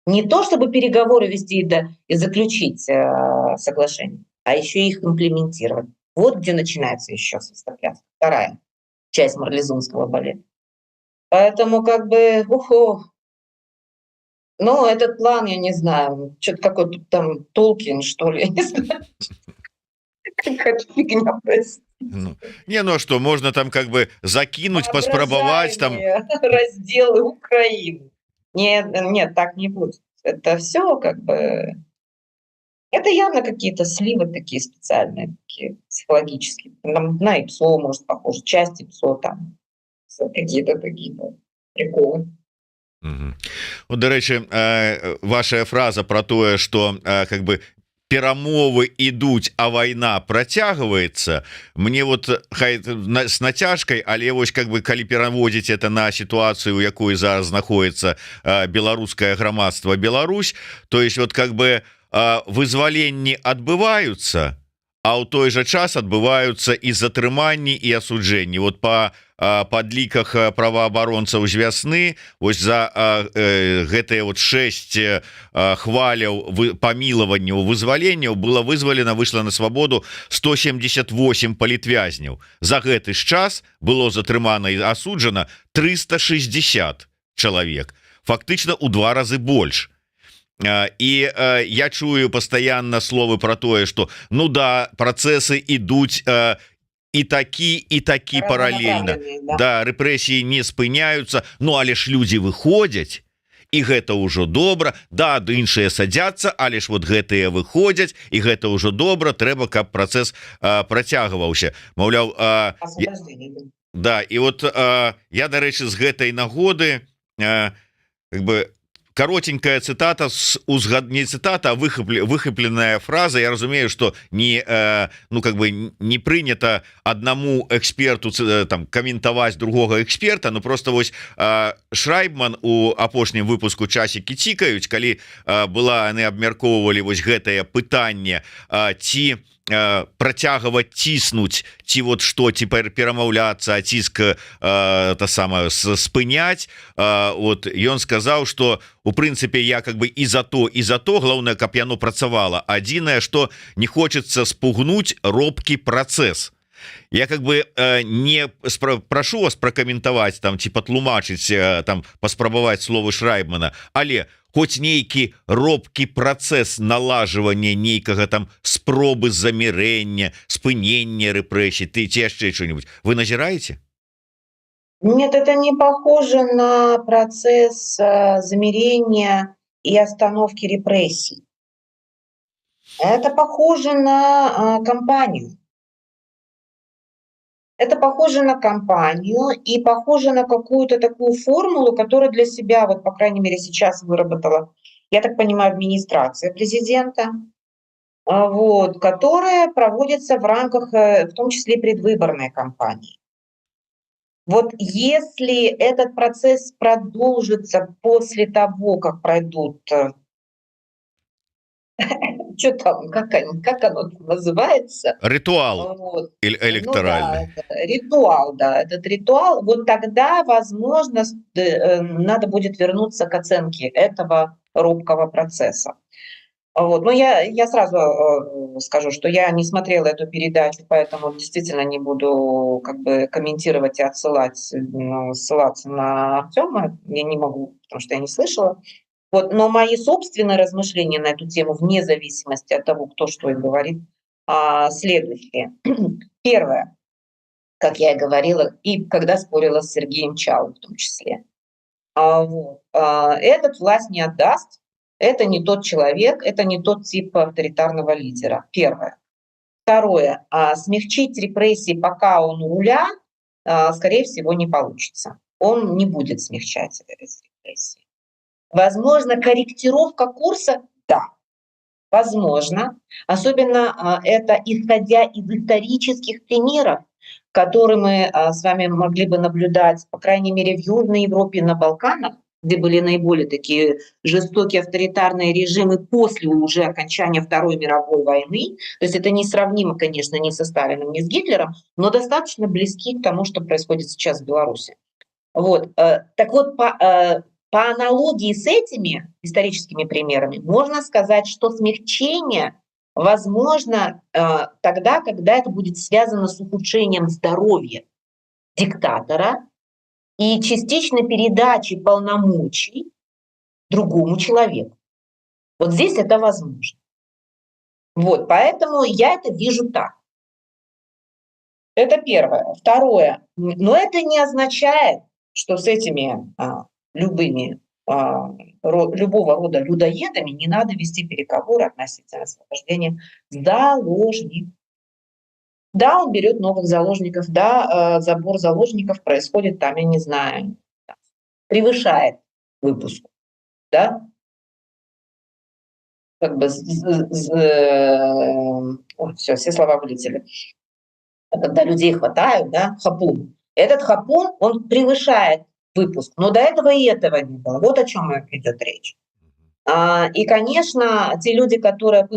Не то, чтобы переговоры вести и заключить соглашение, а еще их имплементировать. Вот где начинается еще свистопляска. Вторая часть марлезунского балета. Поэтому как бы, ну, этот план, я не знаю, что-то какой-то там Толкин, что ли, я не знаю. Какая-то фигня происходит. Ну а что, можно там как бы закинуть, поспробовать там разделы Украины. Нет, так не будет. Это все как бы... Это явно какие-то сливы такие специальные, такие психологические. На ИПСО, может, похоже, часть ИПСО там. Какие-то такие приколы. Вот, до речі, ваша фраза про тое, что как бы перамовы ідуць, а война працягваецца, мне вот хай с нацяжкай, але вось как бы калі пераводзіць это на сітуацыю, у якой зараз знаходіцца беларускае грамадства Беларусь, то есть вот как бы вызваленні адбываюцца, а ў той жа час адбываюцца і затрыманні і асуджэнні. Вот по падліках праваабаронцаў з вясны вось за гэтыя вот 6 хваляў памілаванняў, вызваленняў было вышла на свабоду 178 палітвязняў. За гэты ж час было затрымана і асуджана 360 чалавек, фактычна ў 2 разы больш. І я чую пастаянна словы про тое, что ну да, працэсы ідуць і такі паралельна, да, рэпрэсіі не спыняюцца, ну але ж людзі выходзяць, і гэта ўжо добра, да, іншыя садзяцца, але ж вот гэтыя выходзяць, і гэта ўжо добра, трэба, каб працэс працягваўся. Маўляў, Да, і вот я, дарэчы, з гэтай нагоды как бы коротенькая цитата не цитата, а выхопленная фраза. Я разумею, что не ну как бы не принято одному эксперту там комментовать другого эксперта, но просто вось Шрайбман у апошнім выпуску часікі цікаюць, калі была яны абмяркоўвалі вось гэтае пытанне ці працягваць ціснуць ці вот что теперь перамаўляцца, а ціск та самое спыняць. Вот ён сказаў, что у прынцыпе я как бы і за то галоўнае, каб яно працавала. Адзінае, что не хочется спугнуць робкі працэс. Я как бы не прошу вас прокомментовать там ці патлумачыць там паспрабаваць словы Шрайбмана, але хоць нейкі робкі працэс налажвання нейкага там спробы замірэння, спынення рэпрэсій, ці яшчэ что-нибудь вы назіраеце? Нет, это не похоже на процесс замирения и остановки репрессий. Это похоже на кампанию. Это похоже на кампанию и похоже на какую-то такую формулу, которую для себя, вот по крайней мере сейчас выработала, я так понимаю, администрация президента, вот, которая проводится в рамках, в том числе, предвыборной кампании. Вот если этот процесс продолжится после того, как пройдут, что там, как оно там называется? Ритуал Вот. электоральный. Ну, да, ритуал, да, этот ритуал, вот тогда, возможно, надо будет вернуться к оценке этого робкого процесса. Вот. Но я сразу скажу, что я не смотрела эту передачу, поэтому действительно не буду как бы комментировать и ссылаться на Артема. Я не могу, потому что я не слышала. Вот. Но мои собственные размышления на эту тему, вне зависимости от того, кто что и говорит, следующие. Первое, как я и говорила, и когда спорила с Сергеем Чалым в том числе. Этот власть не отдаст. Это не тот человек, это не тот тип авторитарного лидера. Первое. Второе. Смягчить репрессии, пока он у руля, скорее всего, не получится. Он не будет смягчать репрессии. Возможно, корректировка курса? Да, возможно. Особенно это исходя из исторических примеров, которые мы с вами могли бы наблюдать, по крайней мере, в Южной Европе и на Балканах, где были наиболее такие жестокие авторитарные режимы после уже окончания Второй мировой войны. То есть это несравнимо, конечно, ни со Сталиным, ни с Гитлером, но достаточно близки к тому, что происходит сейчас в Беларуси. Вот. Так вот, по аналогии с этими историческими примерами можно сказать, что смягчение возможно тогда, когда это будет связано с ухудшением здоровья диктатора и частичной передачей полномочий другому человеку. Вот здесь это возможно. Вот, поэтому я это вижу так. Это первое. Второе. Но это не означает, что с этими любыми любого рода людоедами не надо вести переговоры относительно освобождения заложников. Да, он берет новых заложников, да, забор заложников происходит там, я не знаю, превышает выпуск, да, как бы, все слова вылетели. Когда людей хватают, да, хапун. Этот хапун, он превышает выпуск, но до этого и этого не было. Вот о чем идет речь. И, конечно, те люди, которые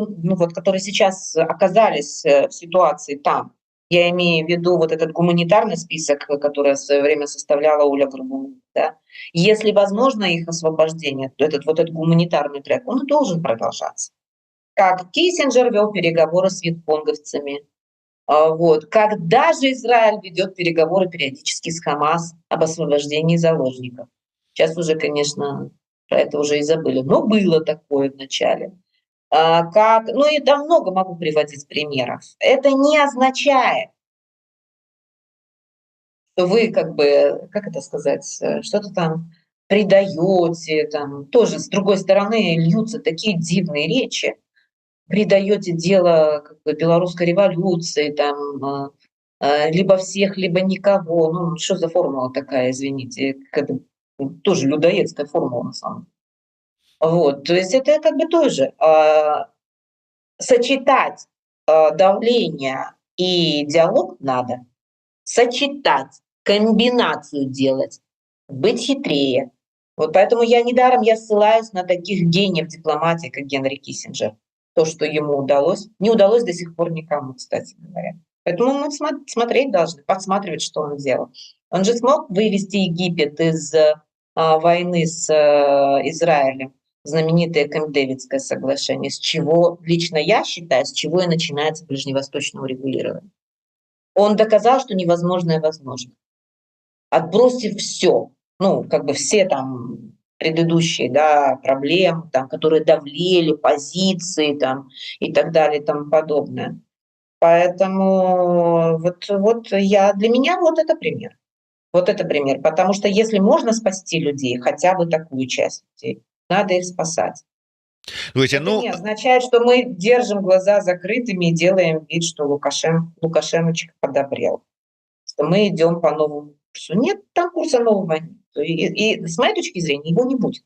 сейчас оказались в ситуации там, я имею в виду вот этот гуманитарный список, который в свое время составляла Оля Горбунова, да, если возможно их освобождение, то этот гуманитарный трек, он должен продолжаться. Как Киссинджер вел переговоры с вьетконговцами, вот, как даже Израиль ведет переговоры периодически с Хамас об освобождении заложников. Сейчас уже, конечно, про это уже и забыли, но было такое в начале. И да, много могу приводить примеров. Это не означает, что вы как бы, как это сказать, что-то там предаете, там тоже с другой стороны льются такие дивные речи, предаете дело как бы белорусской революции, там либо всех, либо никого. Ну, что за формула такая, извините? Это тоже людоедская формула, на самом деле. Вот, то есть это как бы тоже сочетать давление и диалог надо. Сочетать, комбинацию делать, быть хитрее. Вот поэтому я недаром ссылаюсь на таких гениев дипломатии, как Генри Киссинджер. То, что ему удалось, не удалось до сих пор никому, кстати говоря. Поэтому мы смотреть должны, подсматривать, что он делал. Он же смог вывести Египет из войны с Израилем, знаменитое Кэмп-Дэвидское соглашение, с чего, лично я считаю, с чего и начинается ближневосточное урегулирование. Он доказал, что невозможное возможно. Отбросив все, ну, как бы все там предыдущие, да, проблемы, там, которые давлели, позиции там, и так далее и тому подобное. Поэтому для меня вот это пример. Вот это пример. Потому что если можно спасти людей, хотя бы такую часть людей, надо их спасать. Слушайте, Это не означает, что мы держим глаза закрытыми и делаем вид, что Лукашенко подобрел, что мы идем по новому курсу. Нет, там курса нового нет. И с моей точки зрения его не будет.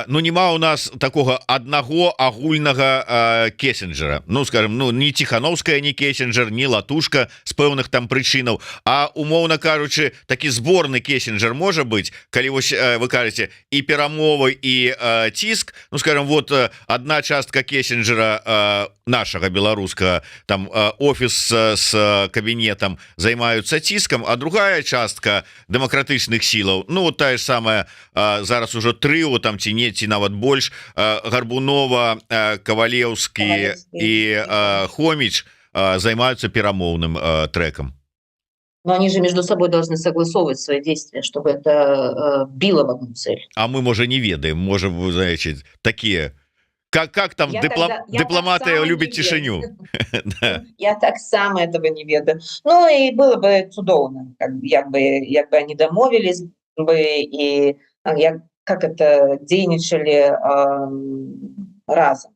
Ну нема у нас такого аднаго агульнага Кесінджера, ну скажем, ну не Тихановская, не Кесінджер, не Латушка з пэўных там прычынаў, а умоўна кажучы такі зборны Кесінджер можа быць, калі вось вы кажаце і перамовы і ціск, ну скажем, вот одна частка Кесінджера нашага беларускага там офіс с кабінетам займаюцца ціскам, а другая частка дэмакратычных сілаў, ну вот тая ж самая зараз ужо трыо там ці не, ці нават больш, Гарбунова, Кавалеўскі і Хоміч займаются перамоўным треком. Но они же между собой должны согласовывать свои действия, чтобы это било в одну цель. А мы, может, не ведаем, можем, вы знаете, такие... Как там дипломаты любят тишиню? Я так само этого не ведаю. Ну и было бы цудоўна, як бы они домовились бы и как это дзейнічалі разом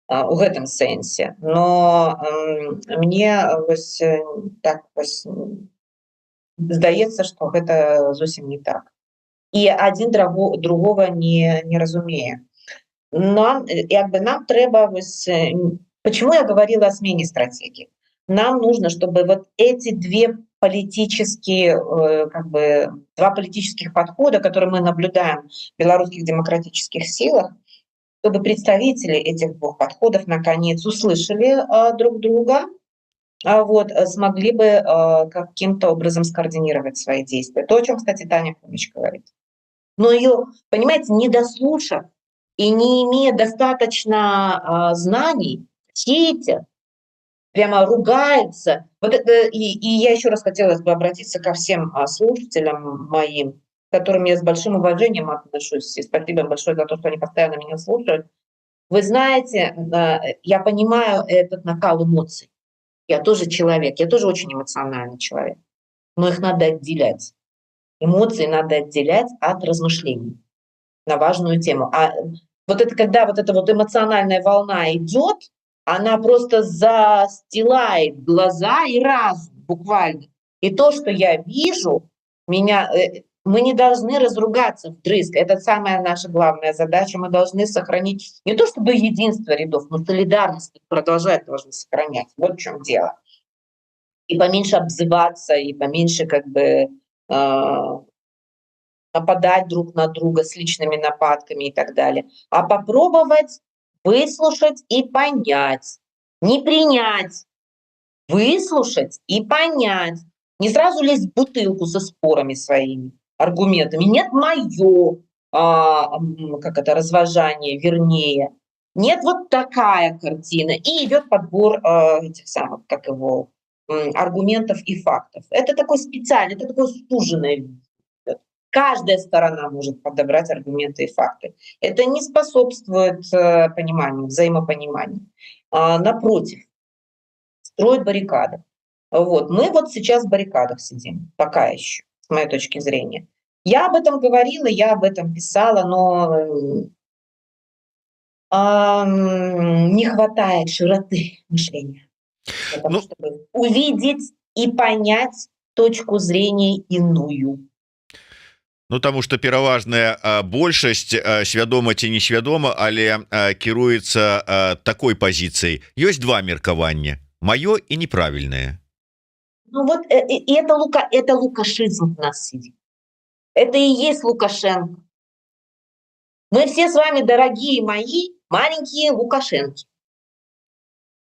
у гэтым сэнсе. Но мне так здаецца, што гэта зусім не так. І адзін другого не разумее. Нам трэба... Почему я говорила о смене стратегии? Нам нужно, чтобы вот эти два политических подхода, которые мы наблюдаем в белорусских демократических силах, чтобы представители этих двух подходов наконец услышали друг друга, смогли бы каким-то образом скоординировать свои действия. То, о чем, кстати, Таня Хомич говорит. Но ее, понимаете, не дослушав и не имея достаточно знаний, хейтят, прямо ругаются. Вот это, и я еще раз хотела бы обратиться ко всем слушателям моим, к которым я с большим уважением отношусь, и спасибо им большое за то, что они постоянно меня слушают. Вы знаете, я понимаю этот накал эмоций. Я тоже человек, я тоже очень эмоциональный человек, но их надо отделять. Эмоции надо отделять от размышлений на важную тему. А вот это когда вот эта вот эмоциональная волна идет, она просто застилает глаза и разум буквально. И то, что я вижу, мы не должны разругаться вдрызг. Это самая наша главная задача. Мы должны сохранить не то чтобы единство рядов, но солидарность продолжать должны сохранять. Вот в чем дело. И поменьше обзываться, и поменьше нападать друг на друга с личными нападками и так далее. А попробовать выслушать и понять. Не принять. Выслушать и понять. Не сразу лезть в бутылку со спорами своими, аргументами. Нет мое разважание, вернее. Нет вот такая картина. И идет подбор этих самых, аргументов и фактов. Это такой специальный, это такое суженное. Каждая сторона может подобрать аргументы и факты. Это не способствует пониманию, взаимопониманию. Напротив, строят баррикады. Мы сейчас в баррикадах сидим, пока еще, с моей точки зрения. Я об этом говорила, я об этом писала, но не хватает широты мышления. для того, Ну, чтобы увидеть и понять точку зрения иную. ну тому что пераважная большасць свядома ці несвядома, але кіруецца такой пазіцыяй. Ёсць два меркавання: маё і неправільнае. Ну вот и это лукашизм в нас сидит. Это и есть Лукашенко. Мы все с вами, дорогие мои, маленькие Лукашенки.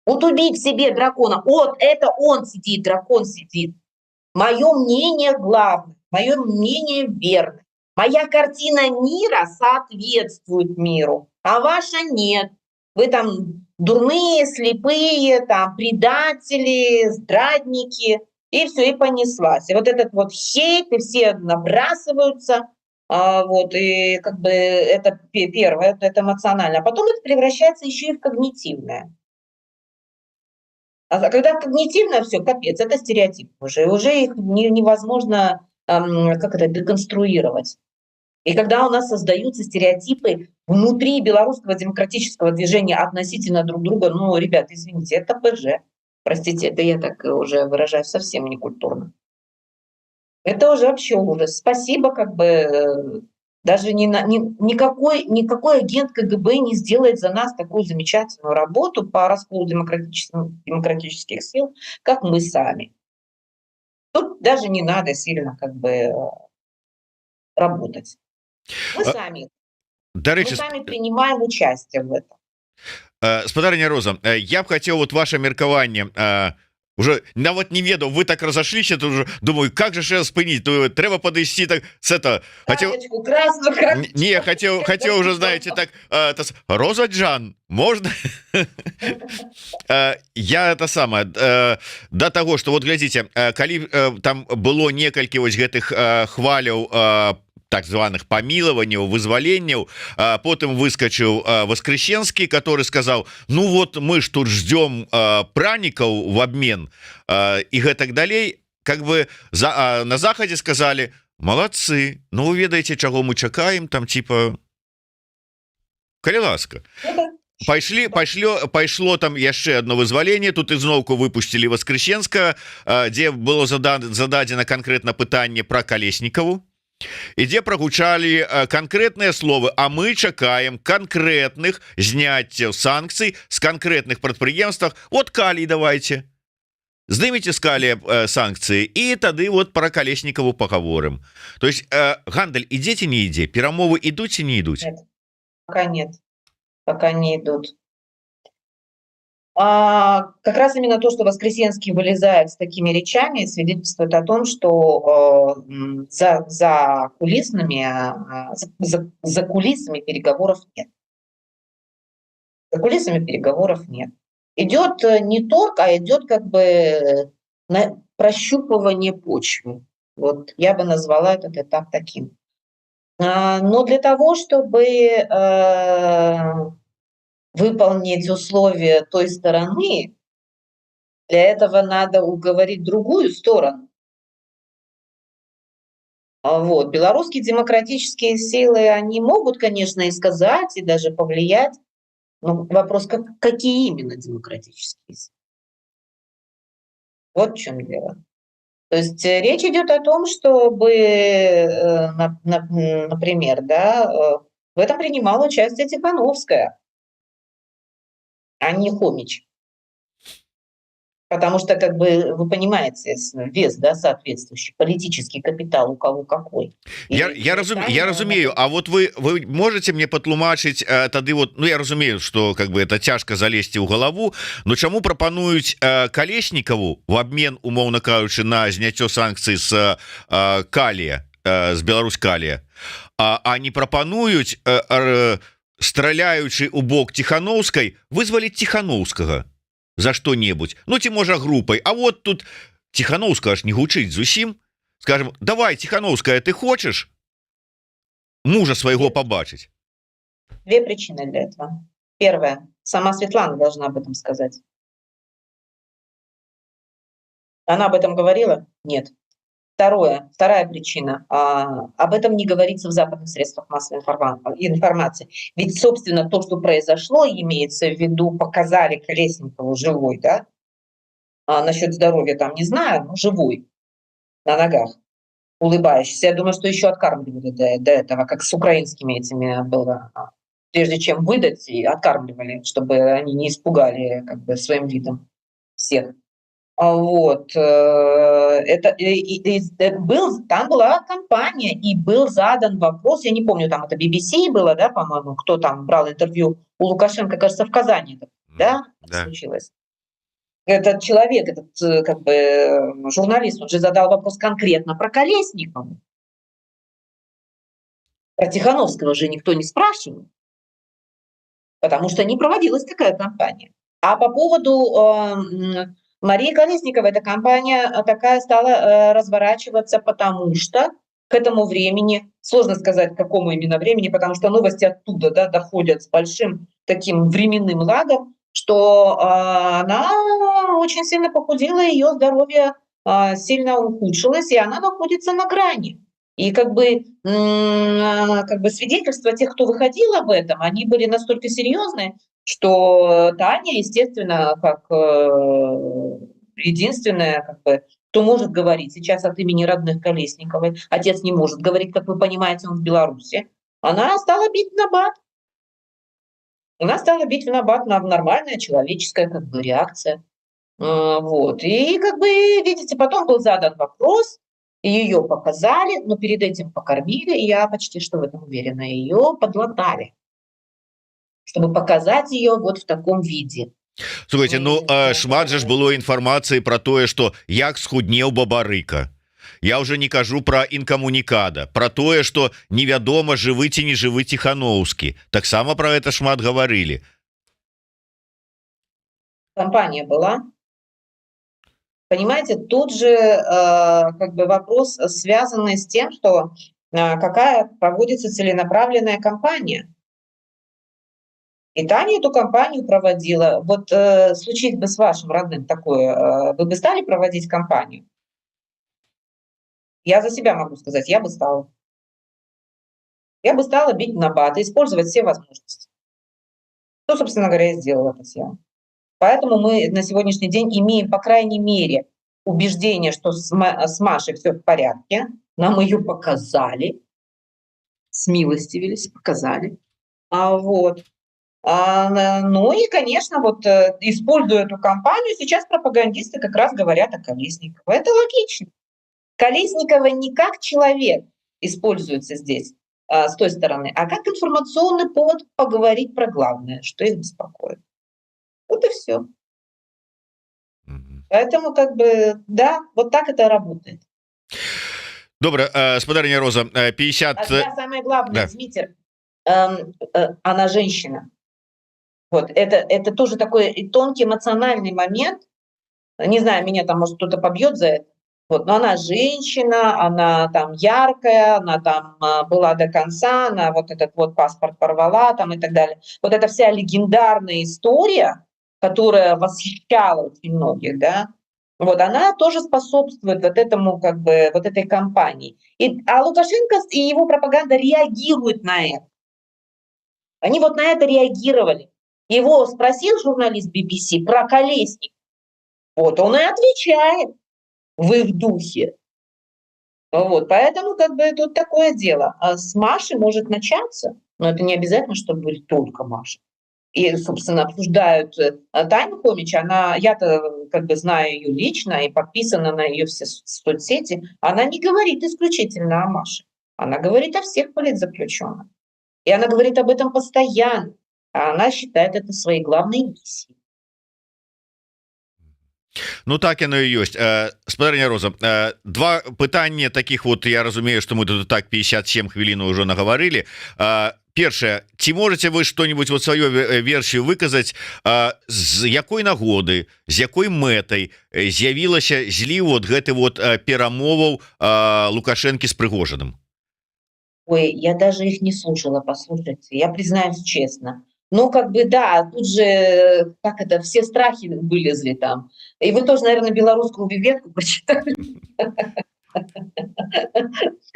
Вот убить в себе дракона. Вот это он сидит, дракон сидит. Мое мнение главное, мое мнение верное. Моя картина мира соответствует миру, а ваша нет. Вы там дурные, слепые, там предатели, здрадники, и все, и понеслась. И вот этот вот хейт, и все набрасываются, вот, и как бы это первое, это эмоционально. А потом это превращается еще и в когнитивное. А когда когнитивно все, капец, это стереотип уже их невозможно как это деконструировать. И когда у нас создаются стереотипы внутри белорусского демократического движения относительно друг друга, ну, ребят, извините, это ПЖ. Простите, это я так уже выражаюсь совсем некультурно. Это уже вообще ужас. Спасибо, как бы даже никакой агент КГБ не сделает за нас такую замечательную работу по расколу демократических сил, как мы сами. Тут даже не надо сильно как бы работать. Мы сами принимаем участие в этом. Спадарня Роза, я б хотел вот ваше меркаванне уже нават не ведаў, вы так разошліся, то уже думаю, как же сейчас спыніць, то трэба подысці так с это хотел не хотел уже, знаете, так Роза Джан, можно я это самое до того, что вот глядзіце, калі там было некалькі вось гэтых хваляў так званых памілаванняў, вызваленняў, потым выскочыў Воскресенский, который сказал: ну вот мы ж тут ждем праников в обмен и гэтак далей. Как бы на Захадзе сказали: молодцы, ну вы ведаеце, чаго мы чакаем, там типа калі ласка. Пайшло там яшчэ одно вызваленне, тут ізноўку выпусцілі Воскресенскага, дзе было зададзена конкретно пытанне про Колесникову, і дзе прагучалі конкретныя словы: а мы чакаем конкретных зняццяў санкцый з конкретных прадпрыемствах. Вот калий давайте здымите с калия санкции, и тады вот про Колесникову поговорим. То есть гандаль ідзе ці не ідзе, перамовы ідуць ці не ідуць? Нет, пока не идут. Как раз именно то, что Воскресенский вылезает с такими речами, свидетельствует о том, что за кулисами переговоров нет. За кулисами переговоров нет. Идет не торг, а идет как бы прощупывание почвы. Вот я бы назвала этот этап таким. Но для того, чтобы выполнить условия той стороны, для этого надо уговорить другую сторону. Вот. Белорусские демократические силы, они могут, конечно, и сказать, и даже повлиять. Но вопрос, какие именно демократические силы? Вот в чем дело. То есть речь идет о том, чтобы, например, да, в этом принимала участие Тихановская, а не Хомич. Потому что, как бы, вы понимаете, вес, да, соответствующий, политический капитал у кого какой. Я разумею, а вот вы можете мне патлумачыць тады вот, ну я разумею, что как бы это цяжка залезці ў галаву, но чаму прапануюць Колесникову в обмен, умоўна кажучы, на зняццё санкцый з калия, з Беларусь калия, а не прапануюць, страляючы у бок Тихановскай, вызваліць Тихановскага за что-нибудь, ну ці можа группой. А вот тут Тихановская аж не гучыць зусім. Скажем: давай, Тихановская, ты хочешь мужа своего побачить? Две причины для этого. Первая: сама Светлана должна об этом сказать. Она об этом говорила? Нет. Вторая причина. Об этом не говорится в западных средствах массовой информации. Ведь, собственно, то, что произошло, имеется в виду, показали Колесникову живой, да? А насчет здоровья там не знаю, но живой, на ногах, улыбающийся. Я думаю, что еще откармливали до этого, как с украинскими этими было. Прежде чем выдать, и откармливали, чтобы они не испугали как бы своим видом всех. Вот, это там была кампания, и был задан вопрос, я не помню, там это BBC было, да, по-моему, кто там брал интервью у Лукашенко, кажется, в Казани, да, Да. случилось. Этот человек, этот как бы журналист, он же задал вопрос конкретно про Колесникова. Про Тихановского же никто не спрашивал, потому что не проводилась такая кампания. А по поводу Марии Колесниковой, эта кампания такая стала разворачиваться, потому что к этому времени, сложно сказать, к какому именно времени, потому что новости оттуда, да, доходят с большим таким временным лагом, что она очень сильно похудела, ее здоровье сильно ухудшилось, и она находится на грани. И как бы свидетельства тех, кто выходил об этом, они были настолько серьезные, что Таня, естественно, как единственная, как бы, кто может говорить сейчас от имени родных Колесниковой, отец не может говорить, как вы понимаете, он в Беларуси, она стала бить в набат. Она стала бить в набат, нормальная человеческая как бы реакция. Вот. И как бы, видите, потом был задан вопрос, ее показали, но перед этим покормили, и я почти что в этом уверена, ее подлатали, чтобы показать ее вот в таком виде. Слухайте, ну шмат же ж было інфармацыі про тое, что як схуднеў Бабарыка. Я уже не кажу про інкамунікада, про тое, что невядома, жывы ці не жывы Тихановскі. Таксама про это шмат говорили. Компания была. Понимаете, тут же как бы вопрос, связанный с тем, что какая проводится целенаправленная кампания. И Таня эту кампанию проводила. Вот случись бы с вашим родным такое, вы бы стали проводить кампанию? Я за себя могу сказать, я бы стала. Я бы стала бить в набат, использовать все возможности. Что, собственно говоря, и сделала Татьяна. Поэтому мы на сегодняшний день имеем, по крайней мере, убеждение, что с Машей все в порядке. Нам ее показали, смилостивились, показали. Вот. Ну и, конечно, вот используя эту кампанию, сейчас пропагандисты как раз говорят о Колесниковой. Это логично. Колесникова не как человек используется здесь, с той стороны, а как информационный повод поговорить про главное, что их беспокоит. Вот и все. Поэтому, как бы, да, вот так это работает. Добре, спадарня Роза, 50... Самое главное, Да. Дмитрий, она женщина. Вот, это тоже такой тонкий эмоциональный момент. Не знаю, меня там, может, кто-то побьет за это. Вот, но она женщина, она там яркая, она там была до конца, она вот этот вот паспорт порвала там и так далее. Вот эта вся легендарная история, которая восхищала очень многих, да, вот она тоже способствует вот этому, как бы, вот этой кампании. А Лукашенко и его пропаганда реагируют на это. Они вот на это реагировали. Его спросил журналист BBC про Колесник. Вот он и отвечает в их духе. Вот, поэтому как бы тут такое дело. А с Машей может начаться, но это не обязательно, чтобы были только Маша. И, собственно, обсуждают Таню Хомич, я-то как бы знаю ее лично и подписана на ее все соцсети, она не говорит исключительно о Маше, она говорит о всех политзаключенных. И она говорит об этом постоянно, а она считает это своей главной миссией. Ну так яно і ёсць. Спадарня Роза, два пытання таких вот, я разумею, что мы тут так 57 хвілін уже наговорили. Першае, ці можете вы что-нибудь вот свою версію выказаць, з якой нагоды, з якой мэтай з'явілася зліў вот гэты вот перамоваў Лукашэнкі с Прыгожиным? Ой, я даже их не слушала, послушайте, я признаюсь честно. Ну, как бы, да, тут же, как это, все страхи вылезли там. И вы тоже, наверное, белорусскую ветку прочитали.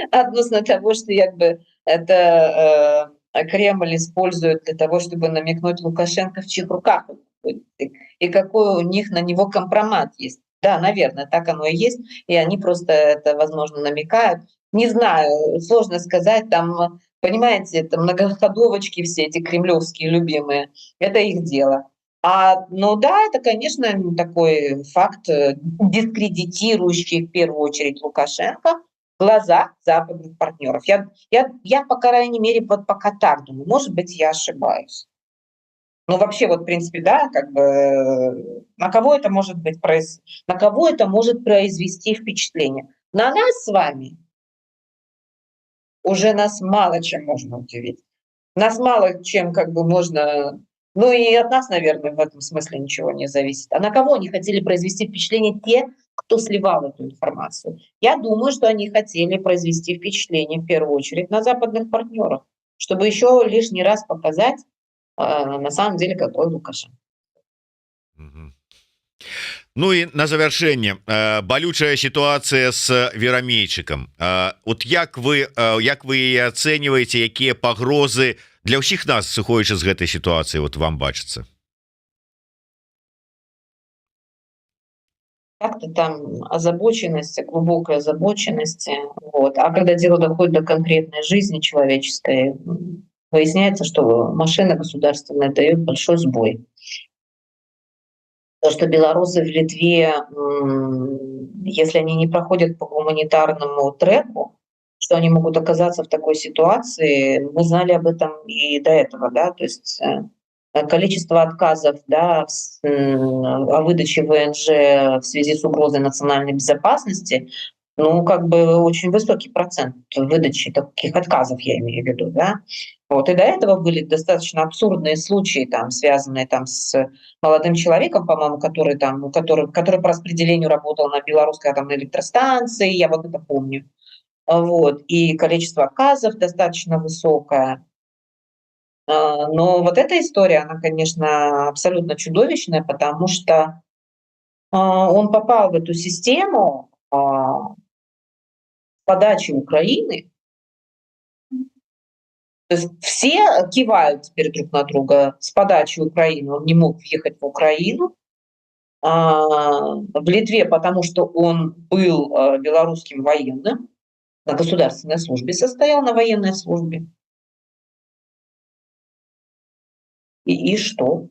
Относно того, что как бы это Кремль использует для того, чтобы намекнуть Лукашенко, в чьих руках происходит, и какой у них на него компромат есть. Да, наверное, так оно и есть, и они просто это, возможно, намекают. Не знаю, сложно сказать, там, понимаете, это многоходовочки все эти кремлевские любимые, это их дело. Ну да, это, конечно, такой факт, дискредитирующий в первую очередь Лукашенко в глазах западных партнеров. Я, по крайней мере, вот пока так думаю. Может быть, я ошибаюсь. Ну, вообще, вот, в принципе, да, как бы на кого это может быть на кого это может произвести впечатление? На нас с вами уже нас мало чем можно удивить. Нас мало чем как бы можно... Ну и от нас, наверное, в этом смысле ничего не зависит. А на кого они хотели произвести впечатление те, кто сливал эту информацию? Я думаю, что они хотели произвести впечатление в первую очередь на западных партнеров, чтобы еще лишний раз показать, на самом деле, какой Лукашенко. Ну і на завяршэнне балючая сітуацыя з верамейчыкам. Вот як вы ацэньваеце, якія пагрозы для ўсіх нас, сыходзячы з гэтай сітуацыі, вот вам бачыцца? Как-то там озабоченность, глубокая озабоченность. Вот. А когда дело доходит до конкретной жизни человеческой, выясняется, что машина государственная дает большой сбой. То, что белорусы в Литве, если они не проходят по гуманитарному треку, что они могут оказаться в такой ситуации, мы знали об этом и до этого, да, то есть количество отказов, да, о выдаче ВНЖ в связи с угрозой национальной безопасности, ну, как бы очень высокий процент выдачи таких отказов, я имею в виду, да. Вот, и до этого были достаточно абсурдные случаи, там, связанные там, с молодым человеком, по-моему, который по распределению работал на белорусской атомной электростанции, я вот это помню. Вот, и количество отказов достаточно высокое. Но вот эта история, она, конечно, абсолютно чудовищная, потому что он попал в эту систему подачи Украины. То есть все кивают теперь друг на друга с подачи Украины. Он не мог въехать в Украину. В Литве, потому что он был белорусским военным, на государственной службе состоял, на военной службе. И что?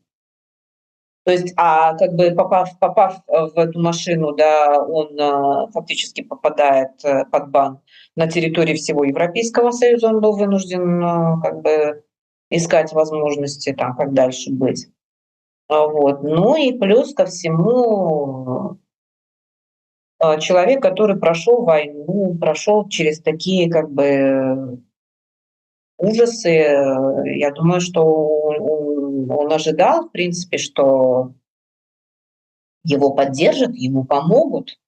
То есть, как бы попав в эту машину, да, он фактически попадает под бан на территории всего Европейского Союза. Он был вынужден как бы искать возможности, там, как дальше быть. Вот. Ну и плюс ко всему человек, который прошел войну, прошел через такие как бы ужасы. Я думаю, что он ожидал, в принципе, что его поддержат, ему помогут.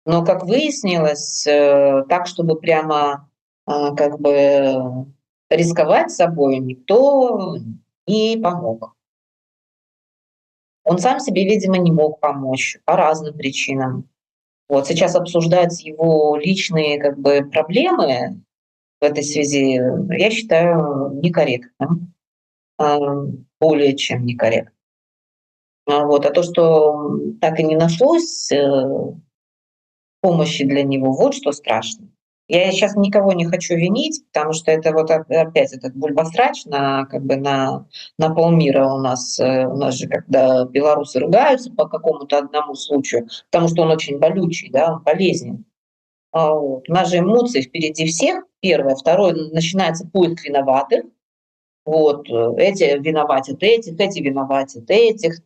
Но, как выяснилось, так, чтобы прямо как бы рисковать собой, никто не помог. Он сам себе, видимо, не мог помочь по разным причинам. Вот сейчас обсуждать его личные как бы проблемы в этой связи, я считаю, некорректным, более чем некорректным. Вот. А то, что так и не нашлось помощи для него, вот что страшно. Я сейчас никого не хочу винить, потому что это вот опять этот бульбасрач как бы на полмира у нас. У нас же, когда белорусы ругаются по какому-то одному случаю, потому что он очень болючий, да, он болезненный. Вот. У нас же эмоции впереди всех, первое. Второе, начинается поиск виноватых. Вот. Эти виноватят этих, эти виноватят этих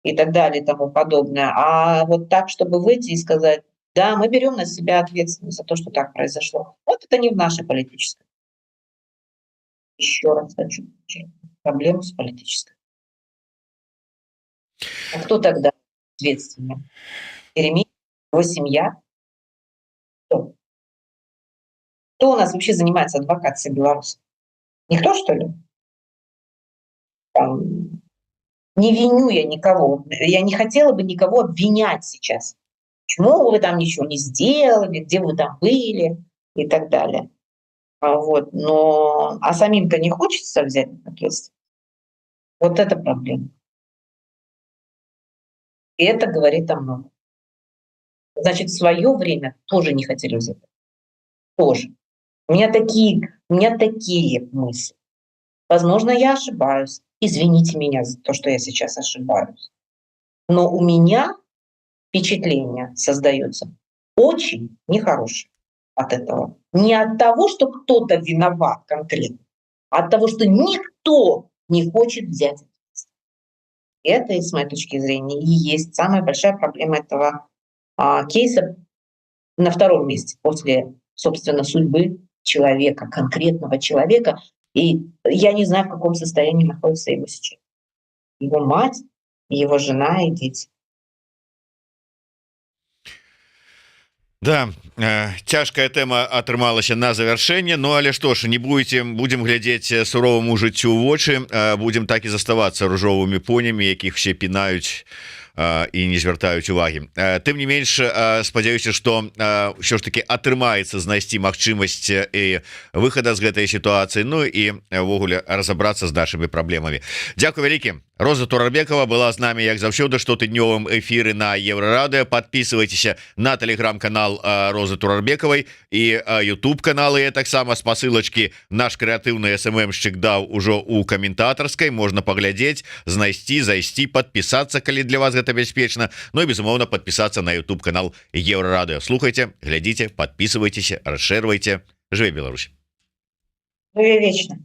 и так далее и тому подобное. А вот так, чтобы выйти и сказать, да, мы берем на себя ответственность за то, что так произошло. Вот это не в нашей политической. Еще раз хочу подчеркнуть. Проблема с политической. А кто тогда ответственный? Еремей, его семья? Кто? Кто у нас вообще занимается адвокацией белорусов? Никто, что ли? Не виню я никого. Я не хотела бы никого обвинять сейчас. Почему вы там ничего не сделали, где вы там были и так далее. Вот. А самим-то не хочется взять ответственность. Вот это проблема. И это говорит о многом. Значит, в свое время тоже не хотели взять. Тоже. У меня такие мысли. Возможно, я ошибаюсь. Извините меня за то, что я сейчас ошибаюсь. Но у меня впечатление создается очень нехорошее от этого. Не от того, что кто-то виноват конкретно, а от того, что никто не хочет взять ответственность. Это, с моей точки зрения, и есть самая большая проблема этого кейса на втором месте после, собственно, судьбы человека, конкретного человека. И я не знаю, в каком состоянии находится его сейчас. Его мать, его жена и дети. Да, цяжкая тэма атрымалася на завяршэнне. Ну але што ж, не будем глядзець суроваму жыццю ў вочы, будем так і заставацца ружовымі понямі, якіх все пінаюць і не звяртаюць увагі. Тым не менш, спадзяюся, што ўсё ж таки атрымаецца знайсці магчымасць і выхада з гэтай сітуацыі, ну і ўвогуле разабрацца з нашымі праблемамі. Дзякуй вялікі. Роза Турарбекова была з намі, як заўсёды, штотыднёвым эфіры на Еврорадио. Подписывайтесь на телеграм-канал Розы Турарбекавай і YouTube каналы таксама. Спасылочки наш крэатыўны СММшчык даў ужо у каментатарскай. Можна паглядзець, знайсці, зайсці, подписаться, калі для вас гэта бяспечна. Ну і безумоўна подписаться на YouTube канал Еврорадио. Слухайте, глядзіце, подписывайтесь, расширвайте. Жыве Беларусь. Жыве вечно.